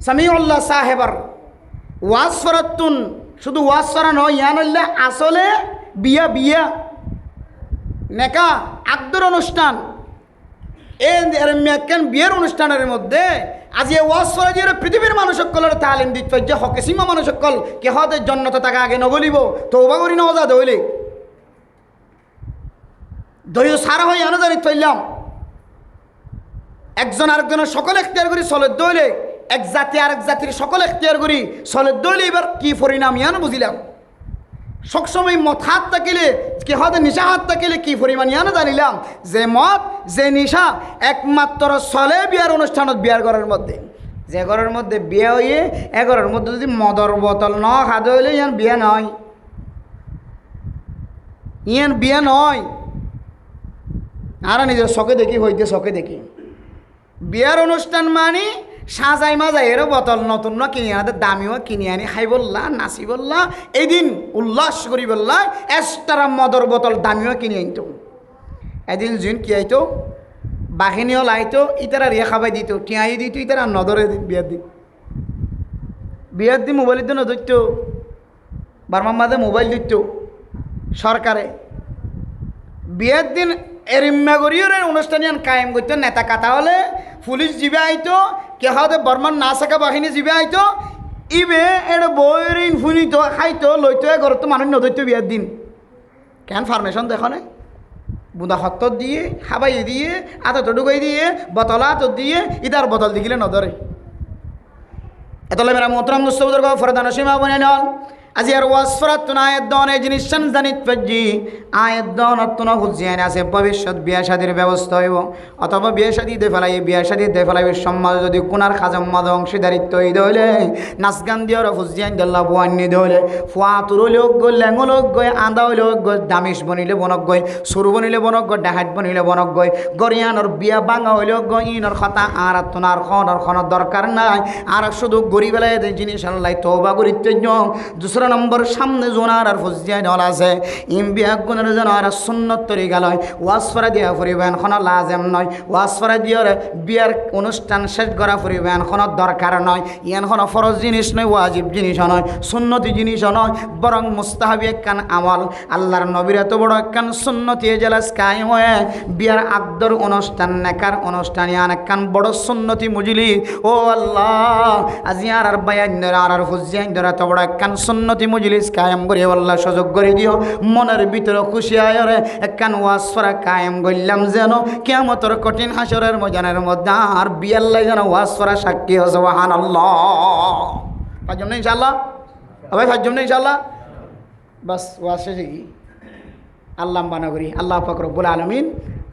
সামিউল্লাহ সাহেবার ওয়াজ ফরাতুন শুধু ওয়াজ করা নয় ইয়ানল্লাহ আসলে বিয়া বিয়া নেকা আব্দুর অনুষ্ঠান কেন বিয়ের অনুষ্ঠানের মধ্যে আজ এ ওয়াজ করা যে পৃথিবীর মানুষ সকলের তালিম দিতে যে হকে সীমা মানুষ সকল কে হদের জন্নত তাকে আগে নগলিব তৌবা করি নজা দইলে দলীয় সারা হয়ে আনো জানি তৈলাম একজন আরেকজনের সকল এখতিয়ার করি চলে দইলে এক জাতি আরেক জাতির সকল এখতিয়ার করি চলে দইলে এবার কি পরিণাম ইয়ানো বুঝিলাম সবসময় মত হাত থাকিলে কে হতে নিশা হাত থাকিলে কি পরিমাণ ইয়ানো জানিলাম যে মত যে নিশা একমাত্র চলে বিয়ার অনুষ্ঠানত বিয়ার ঘরের মধ্যে যে ঘরের মধ্যে বিয়ে হইয়ে এ ঘরের মধ্যে যদি মদর বোতল ন খাদে হইলে ইয়ান বিয়ে নয় ইয়ান বিয়ে নয় আর নিজের শখে দেখি হইতে শখে দেখি বিয়ার অনুষ্ঠান মানে সাজাই মাজাই এরও বোতল নতুন না কিনে আনাদের দামিও কিনে আনি খাই বললা নাচি বললা এই দিন উল্লাস করি বললা এক্সট্রা মদর বোতল দামিও কিনে আনতো এদিন জুন কি আইতো বাহিনীও লাইতো ইতারা রিয়া খাবাই দিত টিয়াই দিত ইতারা নদরে বিয়ার দিন মোবাইল দিত নধরত বারমার মাঝে মোবাইল দিত সরকারে বিয়ের দিন এরিম্মা করিও অনুষ্ঠানিয়ান কায়েম করতো নেতা কাটা হলে পুলিশ জিবে আইতো কে হতে বর্মান না থাকা বাহিনী জিবে আইতো ইবে এটা বইয়ের ফুনিত খাইতো লইতো ঘরতো মানুষ নধরতো বিয়ার দিন কেন ফার্মেশন দেখো না বুদা হত্তর দিয়ে হাবাই দিয়ে আতো ঢুকাই দিয়ে বোতল আতো দিয়ে ইতার বোতল দিলে নধরে এতলে মেরা মোহতরম মুস্তফাদুর ফরদান সীমা বনে নন আজি আর ওয়াজ ফরাতুন আয়াত দন এই জিনিস জানিত পাজি আয়াত দন অতন হুজিয়ান আছে ভবিষ্যৎ বিয়া শাদীর ব্যবস্থা হইব অথবা বিয়া শাদী দে ফেলাই বিয়া শাদী দে ফেলাই সমাজ যদি কোনার খাজম মদ অংশীদারিত্ব হই দইলে নাচ গান দিয়ে ওরা হুজিয়ান দেল্লা বুয়ান্নি দইলে ফুয়া তুর লোক গই লেঙ্গল গই আন্দা লোক গই দামিশ বনিলে বনক গই সুর বনিলে বনক গই ডাহাত বনিলে বনক গই গরিয়ানোর বিয়া বাঙা হইল গই ইনর কথা আর তোনার খনর দরকার নাই আর শুধু গরিবেলায় জিনিস আল্লাহ তওবা করিতে দুসরা দুসরা নম্বর সামনে জোনার আর ফজিয়াত হল আছে বিয়া গুণের যেন আর সুন্নত তরিকা লয় ওয়াজ ফরা দিয়া ফুরিবেন কোনো লাজেম নয় ওয়াজ ফরা দিয়ে বিয়ার অনুষ্ঠান শেষ করা ফুরিবেন কোনো দরকার নয় ইয়ান কোনো ফরজ জিনিস নয় ওয়াজিব জিনিসও নয় সুন্নতি জিনিসও নয় বরং মুস্তাহাবি একখান আমল আল্লাহর নবীর এত বড় একখান সুন্নতি জেলাস কায়েম হয়ে বিয়ার আকদর অনুষ্ঠান নেকার অনুষ্ঠান ইয়ান একখান বড় সুন্নতি মুজলি ও আল্লাহ আজি আর বায়ান আর ফুজিয়ান ধরা এত বড় একখান সুন্নতি মুজলিস কায়েম করে আল্লাহ সুযোগ করে দিও মনের ভিতরে খুশি আয়রে একখান ওয়াজ ফরা কায়েম করলাম যেন কিয়ামতের কঠিন হাসরের ময়দানের মধ্যে আর বিয়াল্লাই যেন ওয়াজ ফরা সাক্ষী হয় সুবহানাল্লাহ পাঁচজন না ইনশাআল্লাহ ভাই পাঁচজন না ইনশাআল্লাহ বাস ওয়াজ শেষে কি আল্লাহ বানা করি আল্লাহ পাক রব্বুল আলামিন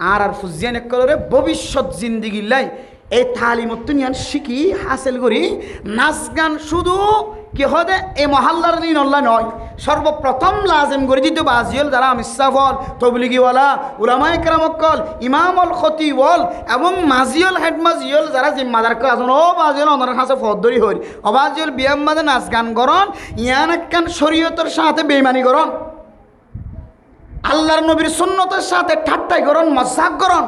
আর ফুজিয়ান একরে ভবিষ্যৎ জিন্দিগি লাই এই তালিমতুনিয়ান শিখি হাসিল করি নাচ গান শুধু কি হদে এই মহল্লার দিন আল্লাহ নয় সর্বপ্রথম লাজেম করে দিতে বাজিল যারা মিসাফল তবলিগিওয়ালা উলামায়ে কেরামকল ইমামল খতিবল এবং মাজিয়ল হেড মাজিয়ল যারা জিম্মাদার আছেন ও বাজিল ওনার কাছে ফদরি হই অবাজিল বিয়াম মাঝে নাচ গান করন ইয়ান একখান শরীয়তের সাথে বেঈমানি করন আল্লাহর নবীর সুন্নতের সাথে ঠাট্টাই করন মজাক করন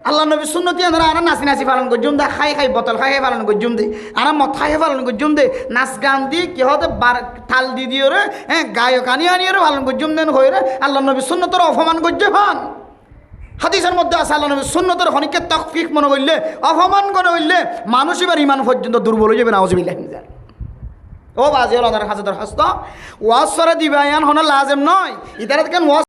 আল্লাহ নবী সুন্নতি আমরা নাচি নাচি পালন করছুম দে খাই খাই বোতল খাই খাই পালন করছুম দে আর মদ খাই পালন করছুম দে নাচ গান দি কি হতে থাল দি দিয়ে রে হ্যাঁ গায়ক আনি রে পালন করছুম দেন হয়ে রে আল্লাহ নবী সুন্নতর অপমান করছে হন হাদিসের মধ্যে আছে আল্লাহ নবী সুন্নতর খনিকে তকফিক মনে করলে অপমান করে হইলে মানুষ এবার ইমান পর্যন্ত দুর্বল হয়ে যাবে নাউজুবিল্লাহ ও বাজি হল ওনার কাছে দরখাস্ত ওয়াজ করে দিবা ইয়ান হন লাজেম নয় ইতারা কেন ওয়াজ